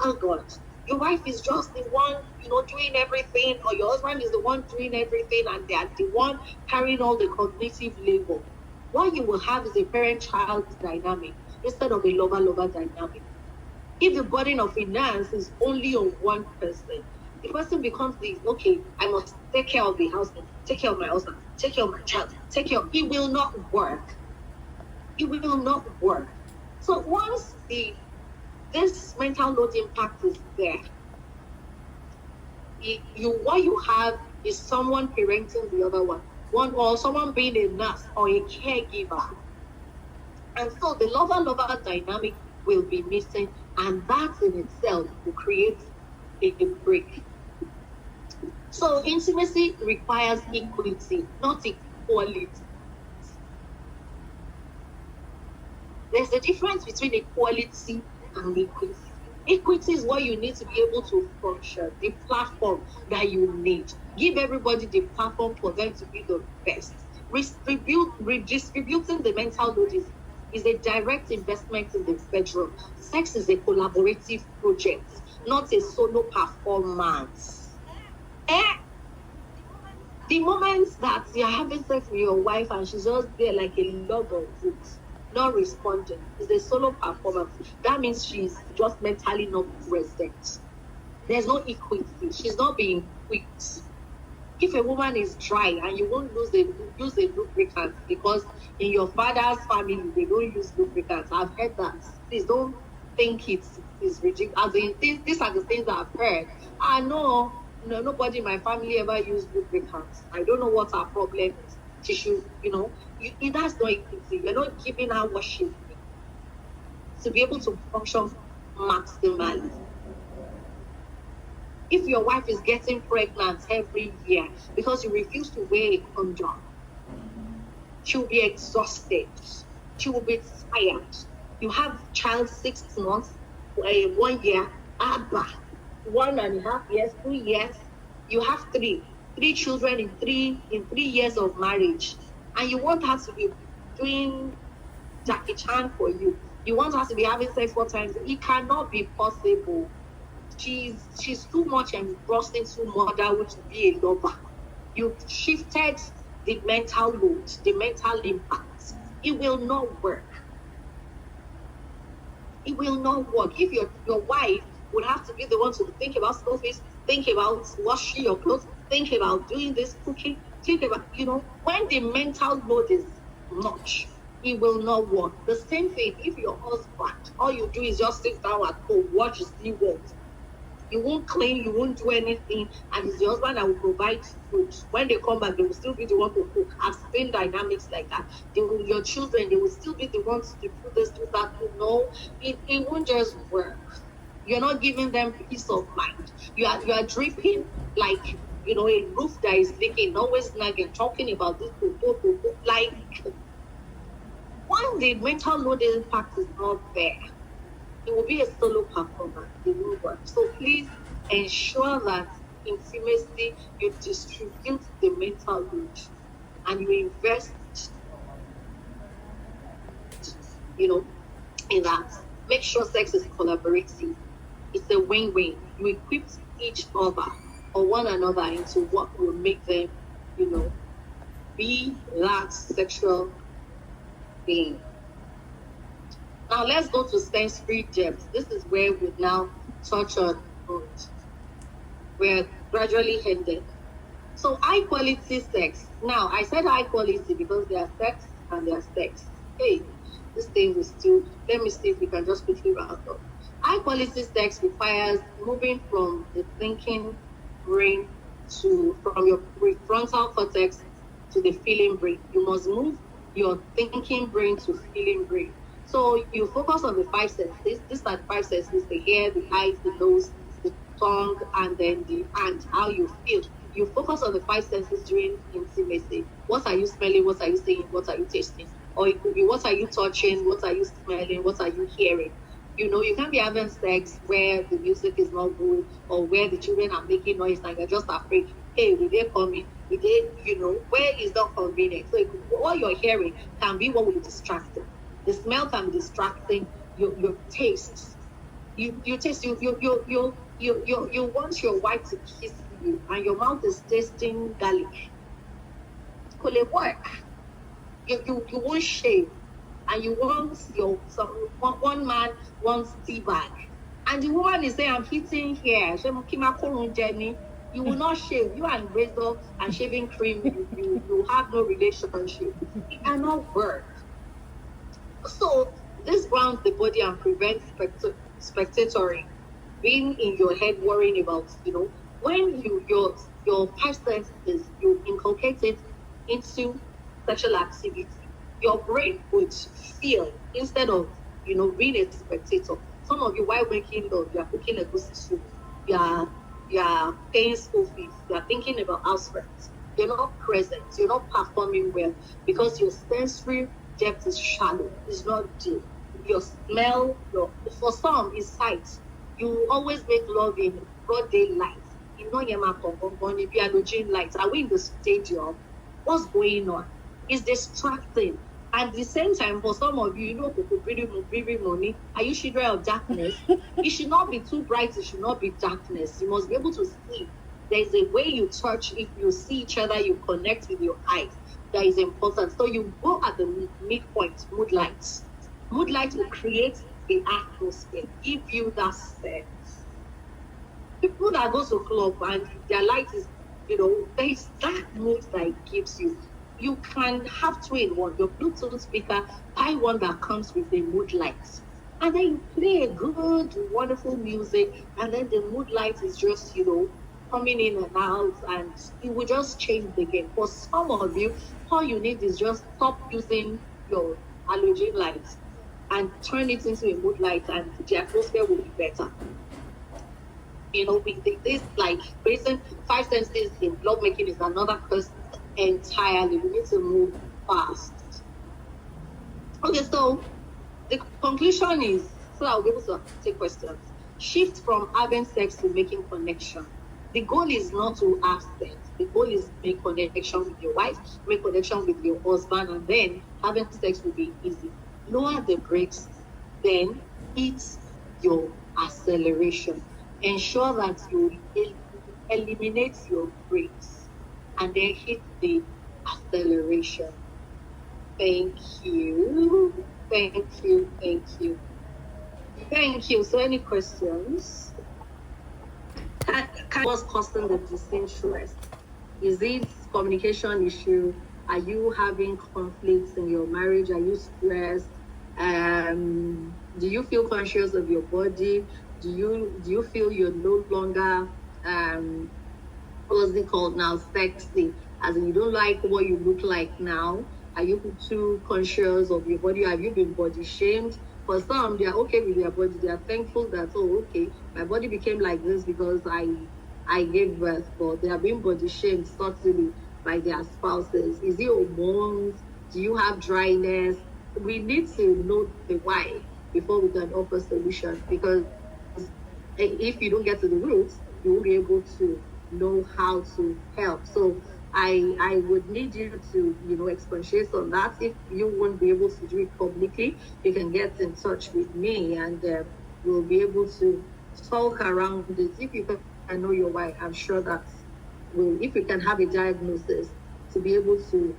Speaker 1: oh God, your wife is just the one, doing everything, or your husband is the one doing everything, and they are the one carrying all the cognitive labor. What you will have is a parent-child dynamic instead of a lover-lover dynamic. If the burden of finance is only on one person, the person becomes okay, I must take care of the house, take care of my husband, take care of my child, it will not work. It will not work. So once this mental load impact is there, what you have is someone parenting the other one, or someone being a nurse or a caregiver. And so the lover-lover dynamic will be missing, and that in itself will create a break. So intimacy requires equity, not equality. There's a difference between equality and equity. Equity is what you need to be able to function, the platform that you need. Give everybody the platform for them to be the best. Redistributing the mental load is a direct investment in the bedroom. Sex is a collaborative project, not a solo performance. The moment that you're having sex with your wife and she's just there like a log of wood, not responding, is a solo performance. That means she's just mentally not present. There's no equity. She's not being quick. If a woman is dry and you won't use a lubricant, because in your father's family they don't use lubricants. I've heard that. Please don't think it's ridiculous. These are the things I've heard. I know nobody in my family ever used lubricants. I don't know what our problem is. She should, that's not equity. You're not giving her what she needs to be able to function maximally. If your wife is getting pregnant every year because you refuse to wear a condom, she'll be exhausted. She will be tired. You have child 6 months, 1 year, 1.5 years, 2 years. You have three children in three years of marriage, and you want her to be doing Jackie Chan for you. You want her to be having sex 4 times. It cannot be possible. She's too much engrossed into motherhood to be a lover. You've shifted the mental load, the mental impact. It will not work. It will not work. If your wife would have to be the one to think about school fees, think about washing your clothes, think about doing this, cooking, think about, when the mental load is much, it will not work. The same thing, if your husband, all you do is just sit down at home, watch the world. You won't clean, you won't do anything, and it's your husband that will provide food. When they come back, they will still be the one to cook. I've seen dynamics like that. Your children, they will still be the ones to do this, do that. It won't just work. You're not giving them peace of mind. You are dripping like, a roof that is leaking, always nagging, talking about this, like, when the mental load impact is not there, it will be a solo performance. It will work. So please ensure that intimacy, you distribute the mental load and you invest, in that. Make sure sex is collaborative. It's a win-win. You equip each other or one another into what will make them, be that sexual being. Now let's go to sensory depth. This is where we now touch on. We're gradually headed. So high quality sex. Now I said high quality because there are sex and there are sex. Hey, this thing is still. Let me see if we can just quickly round up. High quality sex requires moving from the thinking brain from your prefrontal cortex to the feeling brain. You must move your thinking brain to feeling brain. So you focus on the five senses. These are the five senses: the ear, the eyes, the nose, the tongue, and then the hand. How you feel. You focus on the five senses during intimacy. What are you smelling? What are you seeing? What are you tasting? Or it could be what are you touching? What are you smelling? What are you hearing? You can't be having sex where the music is not good or where the children are making noise and you're just afraid. Hey, will they come in? Will they, where is not convenient? So what you're hearing can be what will distract them. The smell can be distracting. Your taste. You taste. You want your wife to kiss you, and your mouth is tasting garlic. Could it work? You won't shave, and you want one man wants tea bag, and the woman is saying, "I'm hitting here." You will not shave. You and razor and shaving cream, you have no relationship. It cannot work. So this grounds the body and prevents spectatory, being in your head worrying about, when your five senses, you inculcate it into sexual activity, your brain would feel instead of, being a spectator. Some of you, while making love, you are cooking a goosey soup, you are paying school fees, you are thinking about house rent. You're not present, you're not performing well because your sensory depth is shallow, it's not deep. Your smell, for some is sight. You always make love in broad daylight. You know lights. Are we in the stadium? What's going on? It's distracting. At the same time, for some of you, money. Are you children of darkness? It should not be too bright. It should not be darkness. You must be able to see. There is a way you touch. If you see each other, you connect with your eyes. That is important. So you go at the midpoint, mood lights. Mood lights will create the atmosphere, give you that sense. People that go to club and their light is, there is that mood that it gives you. You can have two in one. Your Bluetooth speaker, buy one that comes with the mood lights. And then you play a good, wonderful music, and then the mood light is just, coming in and out, and it will just change the game. For some of you, all you need is just stop using your halogen lights and turn it into a mood light, and the atmosphere will be better. This like raising five senses in love making is another course entirely. We need to move fast. Okay, so the conclusion is, so I'll be able to take questions. Shift from having sex to making connection. The goal is not to have sex. The goal is to make connection with your wife, make connection with your husband, and then having sex will be easy. Lower the brakes, then hit your acceleration. Ensure that you eliminate your brakes and then hit the acceleration. Thank you. Thank you. Thank you. Thank you. So any questions? What's causing the disinterest? Is it communication issue? Are you having conflicts in your marriage? Are you stressed? Do you feel conscious of your body? Do you feel you're no longer what's it called now, sexy? As in you don't like what you look like now? Are you too conscious of your body? Have you been body shamed? For some, they are okay with their body. They are thankful that, okay, my body became like this because I gave birth. But they are being body shamed subtly by their spouses. Is it hormones? Do you have dryness? We need to know the why before we can offer solution. Because if you don't get to the roots, you won't be able to know how to help. So I would need you to, expatiate on that. If you won't be able to do it publicly, you can get in touch with me and we'll be able to talk around this. If you can know your why, I'm sure that if you can have a diagnosis to be able to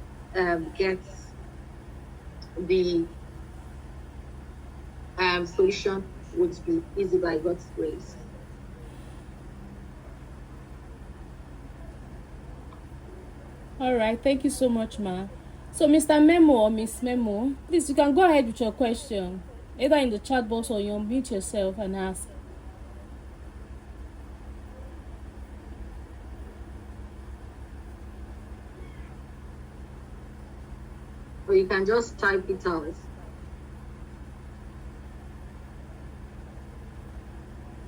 Speaker 1: get the solution would be easy by God's grace.
Speaker 4: All right, thank you so much, ma. So, Mr. Memo or Miss Memo, please, you can go ahead with your question, either in the chat box or you unmute yourself and ask.
Speaker 1: Or you can just type it out.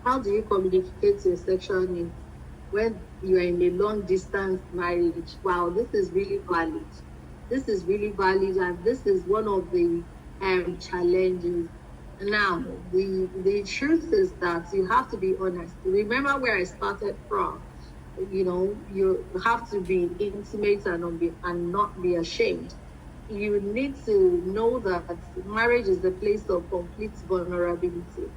Speaker 1: How do you communicate your sexual needs when you are in a long distance marriage? Wow, this is really valid. This is really valid, and this is one of the challenges. Now, the truth is that you have to be honest. Remember where I started from. You have to be intimate and not be ashamed. You need to know that marriage is a place of complete vulnerability.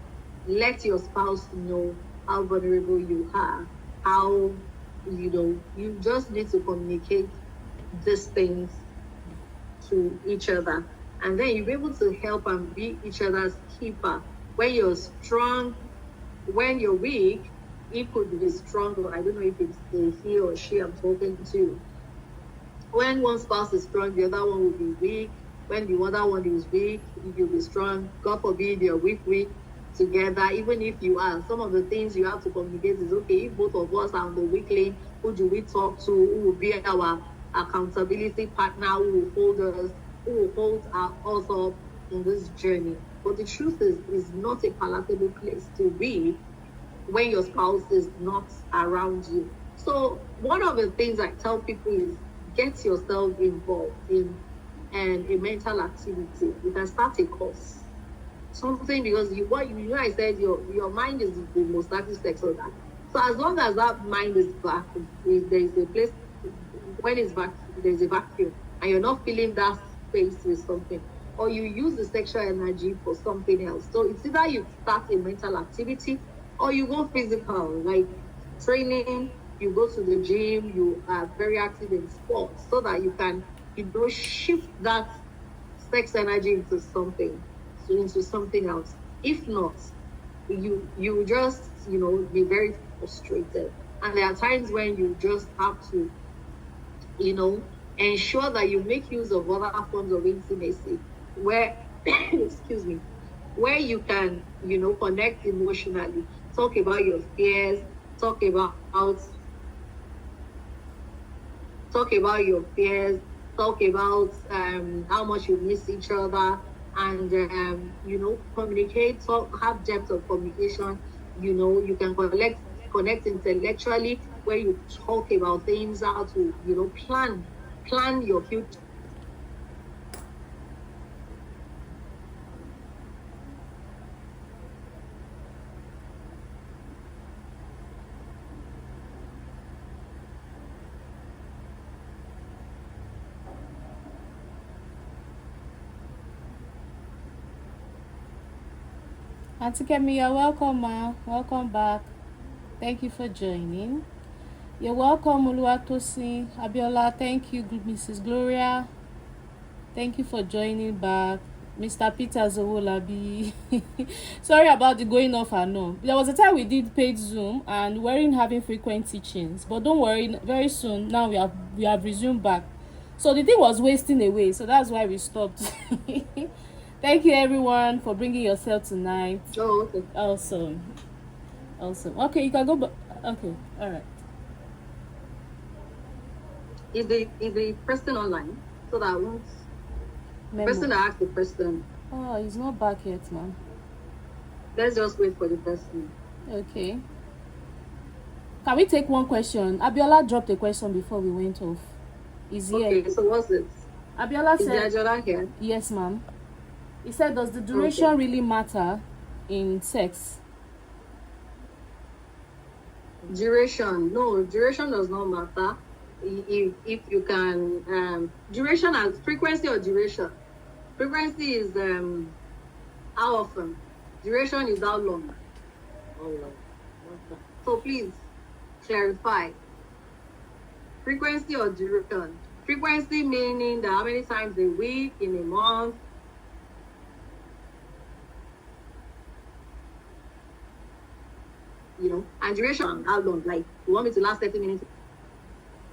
Speaker 1: Let your spouse know how vulnerable you are. How, you just need to communicate these things to each other. And then you'll be able to help and be each other's keeper. When you're strong, when you're weak, he could be strong. I don't know if it's the he or she I'm talking to. When one spouse is strong, the other one will be weak. When the other one is weak, you'll be strong. God forbid you're weak together. Even if you are, some of the things you have to communicate is, okay, if both of us are on the weak lane, who do we talk to? Who will be our accountability partner? Who will hold us? Who will hold us up in this journey? But the truth is not a palatable place to be when your spouse is not around you. So one of the things I tell people is, get yourself involved in a mental activity. You can start a course. Something, because I said your mind is the most active sex organ. So as long as that mind is back, there is a place, when it's back, there's a vacuum, and you're not filling that space with something, or you use the sexual energy for something else. So it's either you start a mental activity or you go physical, like training. You go to the gym, you are very active in sports, so that you can, shift that sex energy into something else. If not, you just, be very frustrated. And there are times when you just have to, ensure that you make use of other forms of intimacy where, excuse me, where you can, connect emotionally, talk about your fears, talk about your fears, talk about how much you miss each other, and communicate, have depth of communication. You can connect intellectually, where you talk about things, how to plan your future.
Speaker 4: Auntie Kemi, you're welcome, ma. Welcome back. Thank you for joining. You're welcome, Oluwatosin. Abiola, thank you, Mrs. Gloria. Thank you for joining back. Mr. Peter Zowolabi. Sorry about the going off and on. There was a time we did paid Zoom and we weren't having frequent teachings. But don't worry, very soon, now we have resumed back. So the thing was wasting away, so that's why we stopped. Thank you, everyone, for bringing yourself tonight.
Speaker 1: Oh, okay.
Speaker 4: Awesome. Okay, you can go back. Okay, all right.
Speaker 1: Is the person online? So that once the person that asked the question.
Speaker 4: Oh, he's not back yet, man.
Speaker 1: Let's just wait for the person.
Speaker 4: Okay. Can we take one question? Abiola dropped a question before we went off. Is here.
Speaker 1: Okay, so what's it?
Speaker 4: Abiola said.
Speaker 1: Is Abiola here?
Speaker 4: Yes, ma'am. He said, does the duration really matter in sex?
Speaker 1: Duration. No, duration does not matter. If you can, duration and frequency or duration. Frequency is how often. Duration is how long. So please clarify. Frequency or duration. Frequency meaning that how many times a week, in a month. And duration, how long? Like, you want me to last 30 minutes,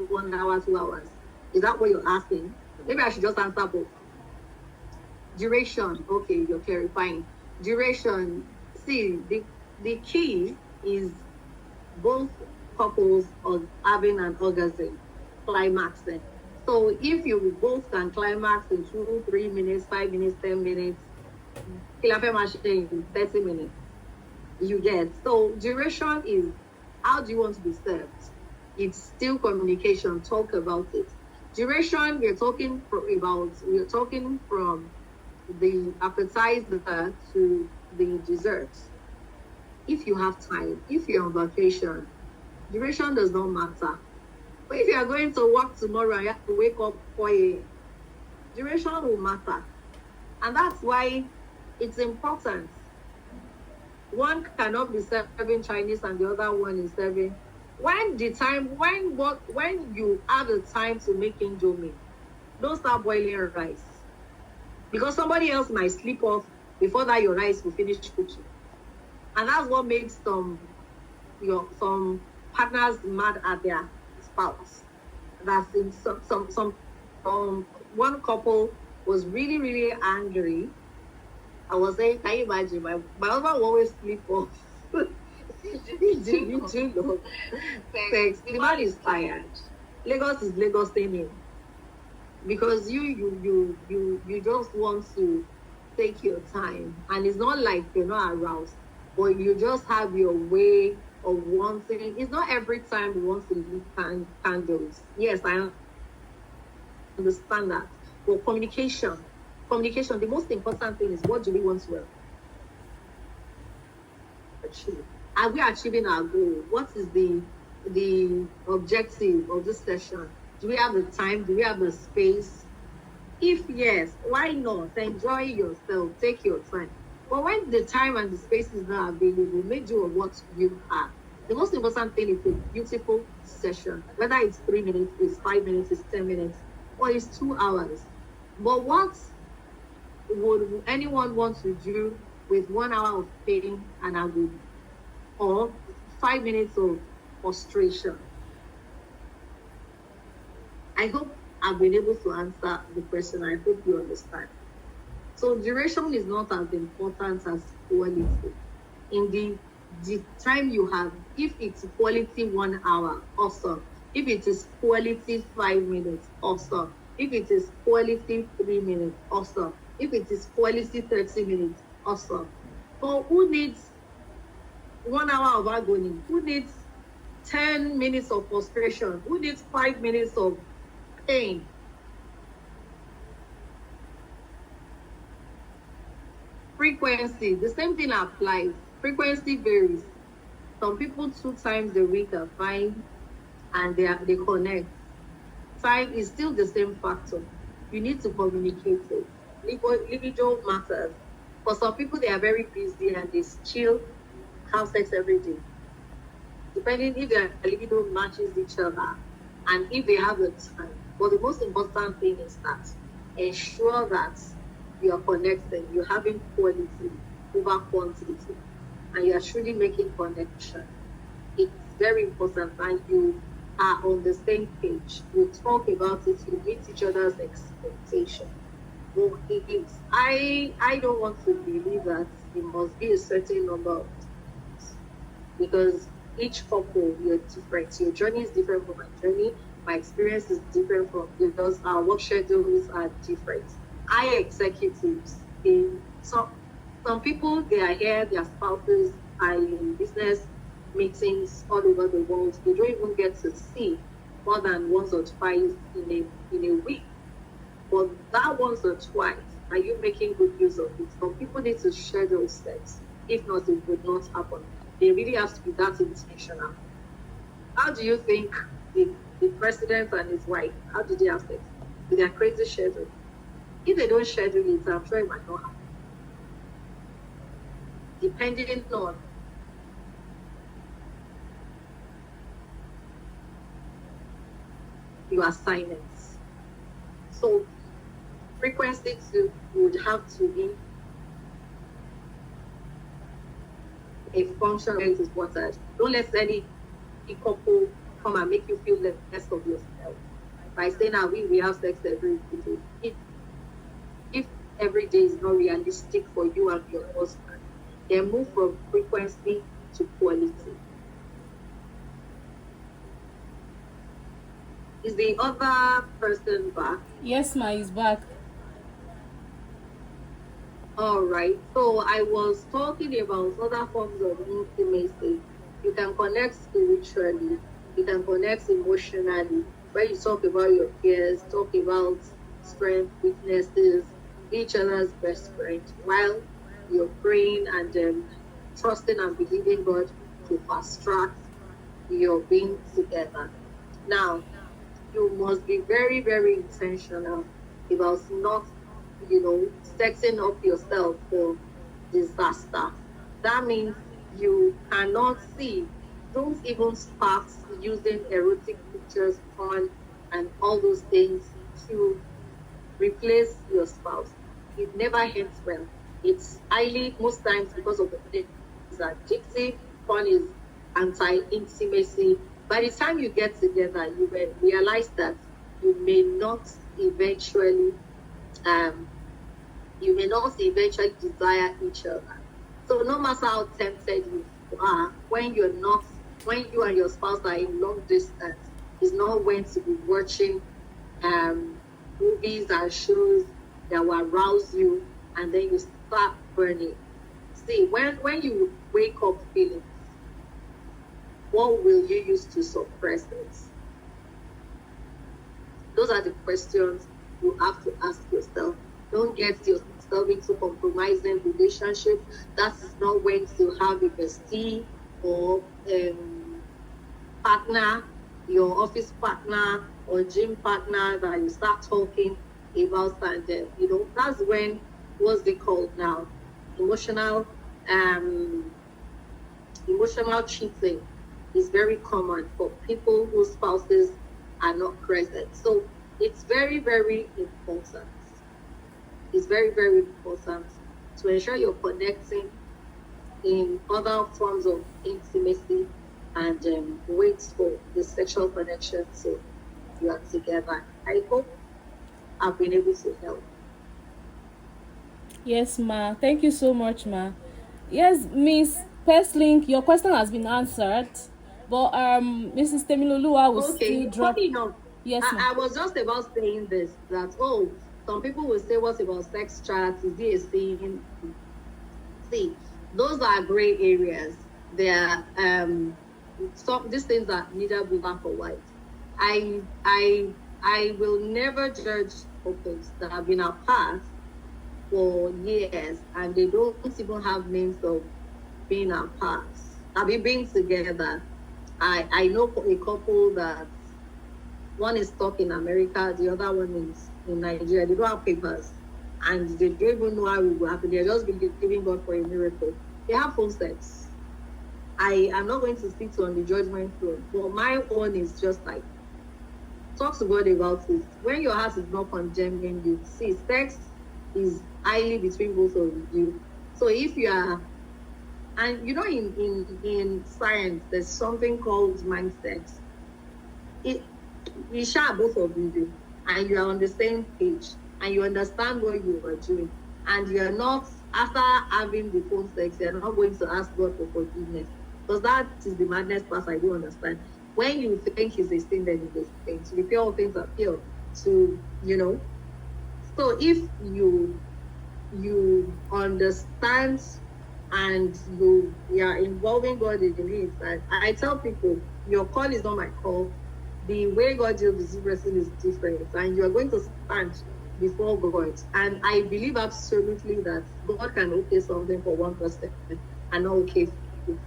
Speaker 1: 1 hour, 2 hours? Is that what you're asking? Maybe I should just answer both. Duration, okay, you're clarifying. Duration, see, the key is both couples of having an orgasm, climaxing. So if you both can climax in 2, 3 minutes, 5 minutes, 10 minutes, in 30 minutes, you get. So duration is how do you want to be served? It's still communication. Talk about it. Duration, we're talking from the appetizer to the dessert. If you have time, if you're on vacation, duration does not matter. But if you are going to work tomorrow and you have to wake up 4 a.m., duration will matter. And that's why it's important. One cannot be serving Chinese and the other one is serving. When you have the time to make indomie, don't start boiling rice. Because somebody else might sleep off before that your rice will finish cooking. And that's what makes some partners mad at their spouse. That's in one couple was really, really angry. I was saying, can you imagine? My husband will always sleep off. You do know. Sex. The man is tired. Lagos is Lagos staying. Because you just want to take your time. And it's not like you're not aroused, but you just have your way of wanting. It's not every time you want to lit candles. Yes, I understand that. But communication, the most important thing is what do we want to achieve? Are we achieving our goal? What is the objective of this session? Do we have the time? Do we have the space? If yes, why not? Enjoy yourself. Take your time. But when the time and the space is not available, make do of what you have. The most important thing is a beautiful session. Whether it's 3 minutes, it's 5 minutes, it's 10 minutes, or it's 2 hours. But what would anyone want to do with 1 hour of pain and agony? Or 5 minutes of frustration? I hope I've been able to answer the question. I hope you understand. So duration is not as important as quality. In the time you have, if it's quality 1 hour, awesome. If it is quality 5 minutes, awesome. If it is quality 3 minutes, awesome. If it is quality 30 minutes, awesome. But who needs 1 hour of agony? Who needs 10 minutes of frustration? Who needs 5 minutes of pain? Frequency, the same thing applies. Frequency varies. Some people 2 times a week are fine and they connect. Time is still the same factor. You need to communicate it. Libido matters. For some people, they are very busy and they still have sex every day. Depending if their libido matches each other and if they have the time. But the most important thing is that ensure that you are connected, you're having quality over quantity, and you are truly making connection. It's very important and you are on the same page. You talk about it, you meet each other's expectations. Well, I don't want to believe that it must be a certain number of times, because each couple, you're different. Your journey is different from my journey. My experience is different from yours. Our work schedules are different. High executives, some people, they are here, their spouses are in business meetings all over the world. They don't even get to see more than once or twice in a week. But that once or twice, are you making good use of it? Some people need to schedule steps. If not, it would not happen. They really have to be that intentional. How do you think the president and his wife, how do they have sex? With their crazy schedule? If they don't schedule it, I'm sure it might not happen. Depending on your assignments. So frequency too would have to be a function where it is watered. Don't let any couple come and make you feel less of yourself by saying, we have sex every day. If every day is not realistic for you and your husband, then move from frequency to quality. Is the other person back?
Speaker 4: Yes, ma, he's back.
Speaker 1: All right. So I was talking about other forms of intimacy. You can connect spiritually. You can connect emotionally. Where you talk about your fears, talk about strength, weaknesses, each other's best friend, while you're praying and trusting and believing God to fast track your being together. Now, you must be very, very intentional about not, setting up yourself for disaster. That means you cannot see. Don't even start using erotic pictures, porn, and all those things to replace your spouse. It never ends well. It's highly, most times, because of the thing, it's addictive. Porn is anti-intimacy. By the time you get together, you will realize that you may not eventually desire each other. So no matter how tempted you are, when you and your spouse are in long distance, it's not when to be watching movies and shows that will arouse you, and then you start burning. See, when you wake up feeling, what will you use to suppress it? Those are the questions you have to ask yourself. Don't get yourself into compromising relationship. That is not when to have a bestie or partner, your office partner or gym partner that you start talking about, and that's when, what's they called now? Emotional cheating is very common for people whose spouses are not present. So it's very, very important. It's very, very important to ensure you're connecting in other forms of intimacy and wait for the sexual connection so you are together. I hope I've been able to help.
Speaker 4: Yes, ma. Thank you so much, ma. Yes, Miss Pestlink, your question has been answered, but Mrs. Temiloluwa will still drop.
Speaker 1: Funny enough,
Speaker 4: Yes, ma.
Speaker 1: I was just about saying this, that some people will say, what about sex chat? Is it a sin? See, those are gray areas. They are these things are neither black or white. I will never judge couples that have been apart for years and they don't even have names of being apart. Being together. I know a couple that one is stuck in America, the other one is in Nigeria. They don't have papers and they don't even know how it will happen. They're just believing God for a miracle. They have phone sex. I am not going to speak on the judgment throne, but my own is just like, talk to God about it. When your heart is not condemning you, see, sex is highly between both of you. So if you are, and in science, there's something called mind sex. You share both of you, and you are on the same page, and you understand what you are doing, and you are not, after having the phone sex, you are not going to ask God for forgiveness. Because that is the madness part I do understand. When you think it's a sin, then it's a sin. To repair all things are pure. So, So if you understand and you are involving God in it, and I tell people, your call is not my call. The way God deals with this person is different, and you are going to stand before God. And I believe absolutely that God can okay something for one person and not okay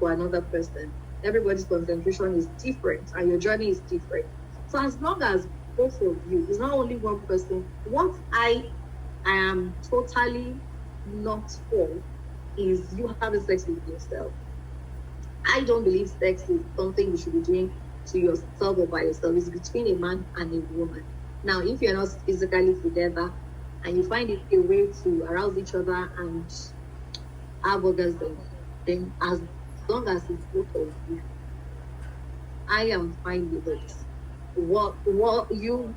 Speaker 1: for another person. Everybody's concentration is different and your journey is different. So as long as both of you, it's not only one person, what I am totally not for is you having sex with yourself. I don't believe sex is something you should be doing to yourself or by yourself. It's between a man and a woman. Now, if you're not physically together and you find it a way to arouse each other and have orgasm, then as long as it's both of you, I am fine with it. What you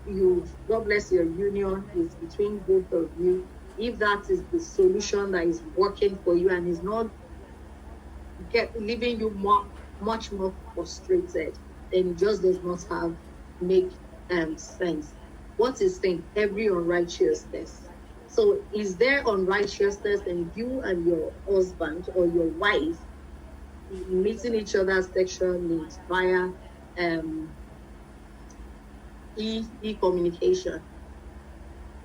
Speaker 1: God bless your union is between both of you. If that is the solution that is working for you and is not leaving you much more frustrated, then it just does not make sense. What is saying? Every unrighteousness. So is there unrighteousness in you and your husband or your wife meeting each other's sexual needs via e-communication?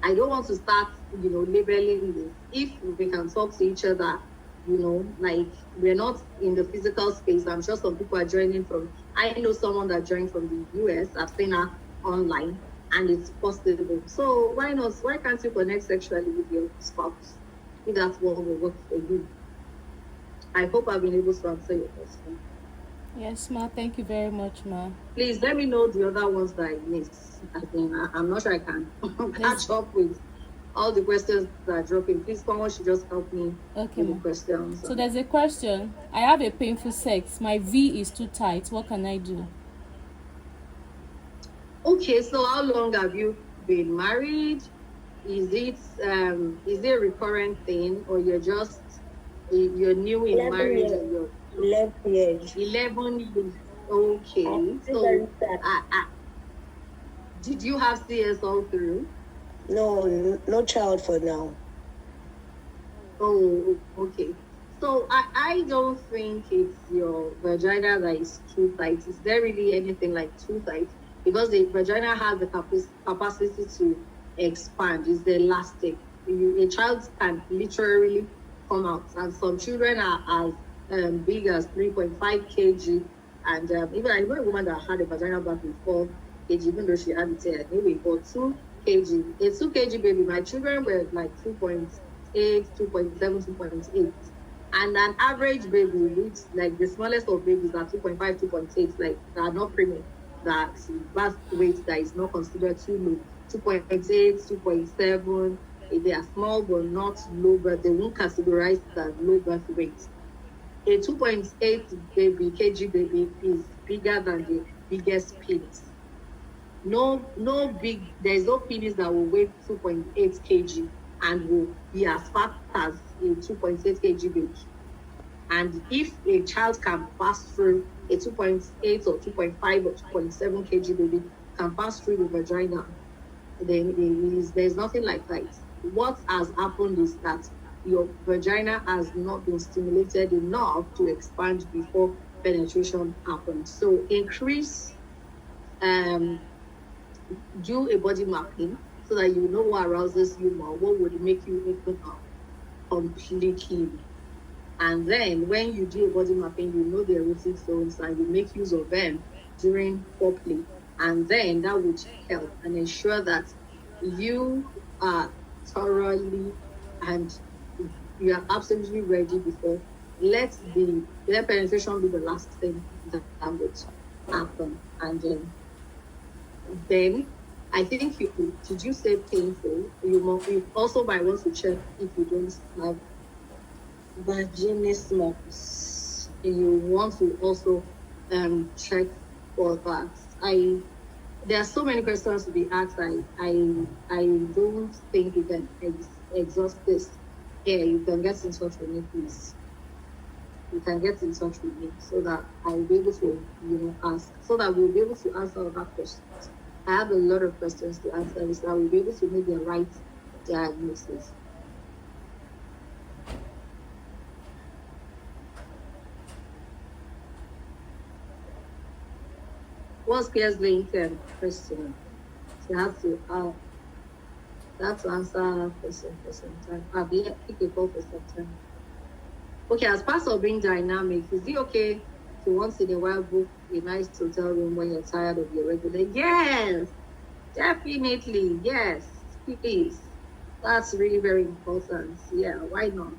Speaker 1: I don't want to start, labeling this. If we can talk to each other, like we're not in the physical space. I'm sure some people are joining from, I know someone that joined from the US. I've seen her online and it's possible. So why not? Why can't you connect sexually with your spouse if that's what will work for you? I hope I've been able to answer your question.
Speaker 4: Yes, ma. Thank you very much, ma.
Speaker 1: Please let me know the other ones that I missed. I'm not sure I can catch up with all the questions that are dropping. Please, someone should just help me with the questions.
Speaker 4: So there's a question. I have a painful sex. My V is too tight. What can I do?
Speaker 1: Okay, so how long have you been married? Is it a recurrent thing, or you're new in marriage?
Speaker 2: 11 years.
Speaker 1: 11 years. Okay. So, did you have CS all through?
Speaker 2: No child for now.
Speaker 1: Oh, okay. So I don't think it's your vagina that is too tight. Is there really anything like too tight? Because the vagina has the capacity to expand. It's elastic. A child can literally come out, and some children are as big as 3.5 kg. And even I know a woman that had a vagina back in 4 kg, even though she had it anyway, but 2 kg. A 2 kg baby, my children were like 2.8, 2.7, 2.8. And an average baby, which like the smallest of babies are 2.5, 2.8, like they are not pregnant, that birth weight that is not considered too low. 2.8, 2.7, they are small but not low, but they won't categorize as low birth weight. A 2.8 kg baby is bigger than the biggest penis. There's no penis that will weigh 2.8 kg and will be as fat as a 2.8 kg baby. And if a child can pass through a 2.8 or 2.5 or 2.7 kg baby can pass through the vagina, then there's nothing like that. What has happened is that your vagina has not been stimulated enough to expand before penetration happens. So increase, do a body mapping so that you know what arouses you more, what would make you open up completely. And then when you do a body mapping, you know the erotic zones and you make use of them during foreplay. And then that would help and ensure that you are thoroughly and you are absolutely ready before. Let penetration be the last thing that would happen. And then I think did you say painful? You also might want to check if you don't have vaginismus. You want to also check for that. There are so many questions to be asked. I don't think you can exhaust this. Yeah, you can get in touch with me, please. You can get in touch with me so that I will be able to, ask, so that we'll be able to answer all that questions. I have a lot of questions to answer, so that we'll be able to make the right diagnosis. What's Claire's link question? She has to answer her question for some time. I'll be pick a call for some time. Okay, as part of being dynamic, is it okay to once in a while book a nice hotel room when you're tired of your regular? Yes, definitely. Yes, please. That's really very important. Yeah, why not?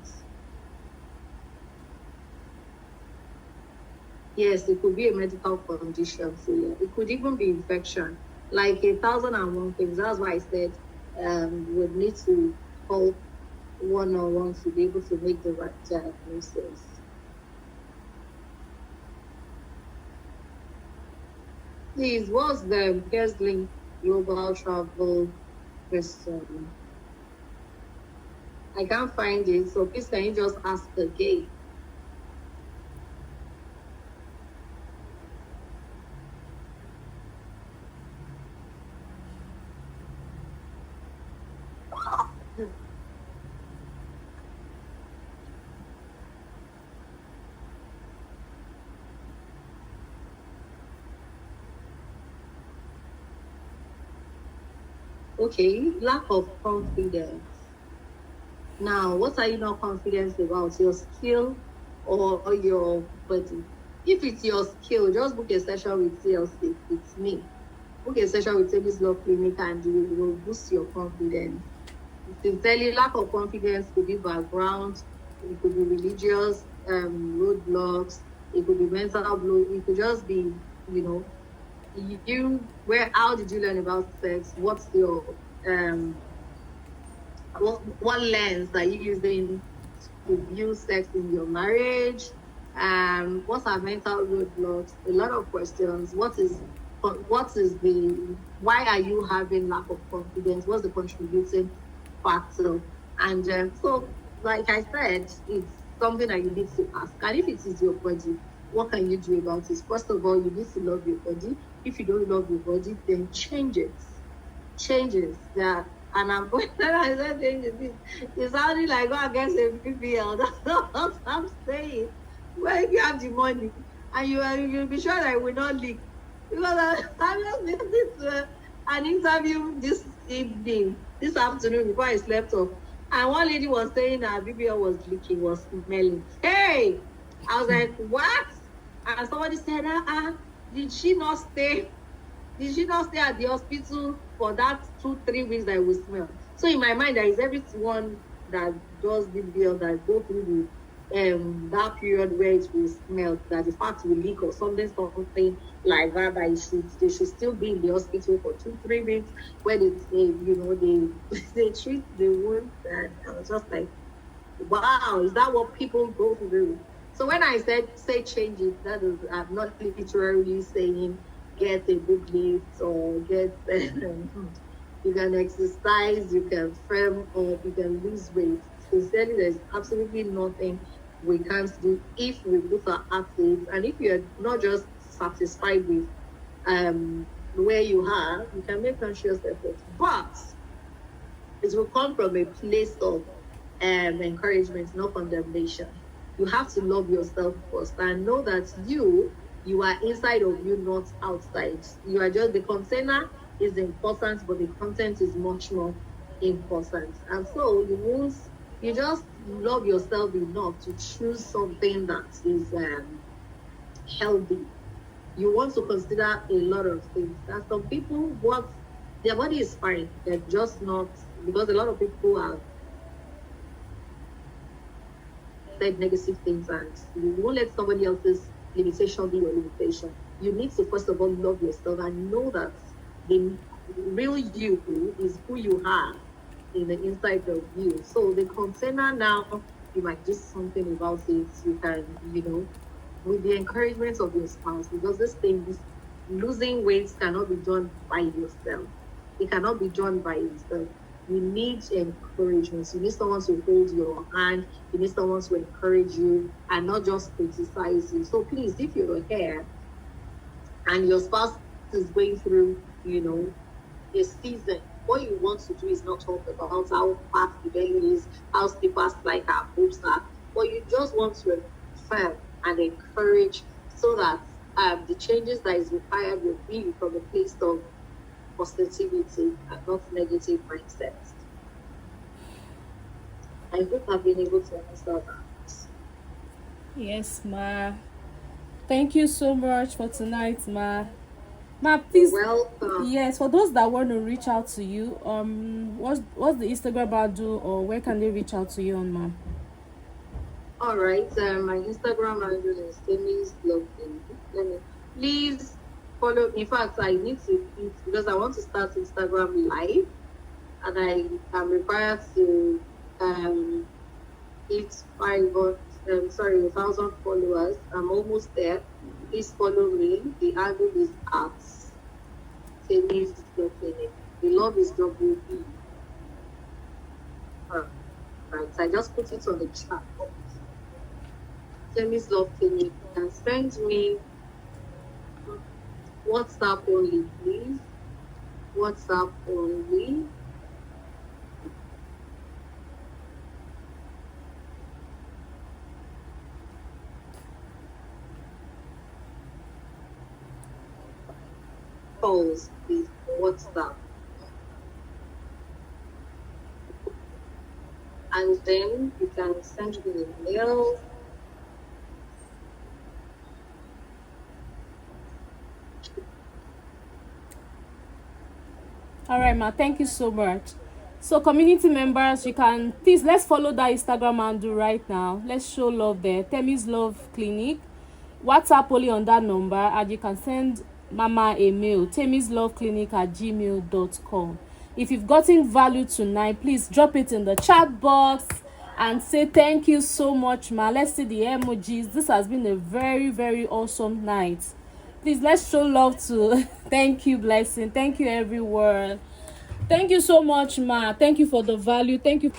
Speaker 1: Yes, it could be a medical condition. So yeah, it could even be infection. Like 1,001 things. That's why I said we need to call one-on-one to be able to make the right diagnosis. Please, what's the guest link global travel question? I can't find it, so please can you just ask again? Okay, lack of confidence. Now, what are you not confident about? Your skill or your body? If it's your skill, just book a session with TLC. It's me. Book a session with Tables Law Clinic and you will boost your confidence. Sincerely, lack of confidence could be background, it could be religious roadblocks, it could be mental blow, it could just be, how did you learn about sex? What's your what lens are you using to view sex in your marriage? What are mental roadblocks? A lot of questions. What is the why are you having lack of confidence? What's the contributing factor? And so, like I said, it's something that you need to ask. And if it is your body, what can you do about it? First of all, you need to love your body. If you don't love your body, then change it. Changes that. And I'm going to I said this. It's sounding like go against a BBL. That's not what I'm saying. Well, if you have the money and you'll be sure that it will not leak. Because I just listened to an interview this afternoon before I slept off. And one lady was saying that BBL was leaking, was smelling. Hey! I was like, what? And somebody said, did she not stay at the hospital for that 2-3 weeks that it will smell? So in my mind, there is everyone that does BBL that go through that period where it will smell, that the fat will leak or something like that, they should still be in the hospital for 2-3 weeks where they they treat the wound. And I was just like, wow, is that what people go through? So when I say change it, that is, I'm not literally saying get a big lift or get you can exercise, you can firm up, you can lose weight. Sincerely, there's absolutely nothing we can't do if we put our athletes, and if you're not just satisfied with where you are, you can make conscious efforts. But it will come from a place of encouragement, not condemnation. You have to love yourself first and know that you are inside of you, not outside. You are just, the container is important, but the content is much more important. And so you just love yourself enough to choose something that is healthy. You want to consider a lot of things. And some people, their body is fine, they're just not, because a lot of people have said negative things, and you won't let somebody else's limitation be your limitation. You need to first of all love yourself and know that the real you is who you are in the inside of you. So the container now, you might do something about it. You can, with the encouragement of your spouse, because this losing weight cannot be done by yourself. It cannot be done by yourself. You need encouragement. You need someone to hold your hand. You need someone to encourage you and not just criticize you. So please, if you're here and your spouse is going through, a season, what you want to do is not talk about how fat the belly is, how slippers like our boobs are, but you just want to affirm and encourage so that the changes that is required will be from a place of positivity and not negative mindset. I hope I've been able to answer that.
Speaker 4: Yes, ma. Thank you so much for tonight, ma. Ma, please.
Speaker 1: Welcome.
Speaker 4: Yes, for those that want to reach out to you, what's the Instagram handle, or where can they reach out to you on, ma?
Speaker 1: All right, my Instagram handle is Emmy's Love. Please follow. In fact, I need to eat because I want to start Instagram live, and I am required to hit 1,000 followers. I'm almost there. Please follow me. The handle is Temi's Love Clinic. The love is double E. Right. I just put it on the chat. Temi's Love Clinic. You can send me WhatsApp only, please. WhatsApp only. Calls, please. WhatsApp. And then you can send me an email.
Speaker 4: All right, ma. Thank you so much. So, community members, you can please let's follow that Instagram handle right now. Let's show love there. Temi's Love Clinic. WhatsApp only on that number, and you can send Mama a mail. temisloveclinic@gmail.com. If you've gotten value tonight, please drop it in the chat box and say thank you so much, ma. Let's see the emojis. This has been a very, very awesome night. Please let's show love to thank you, blessing. Thank you, everyone. Thank you so much, ma. Thank you for the value. Thank you.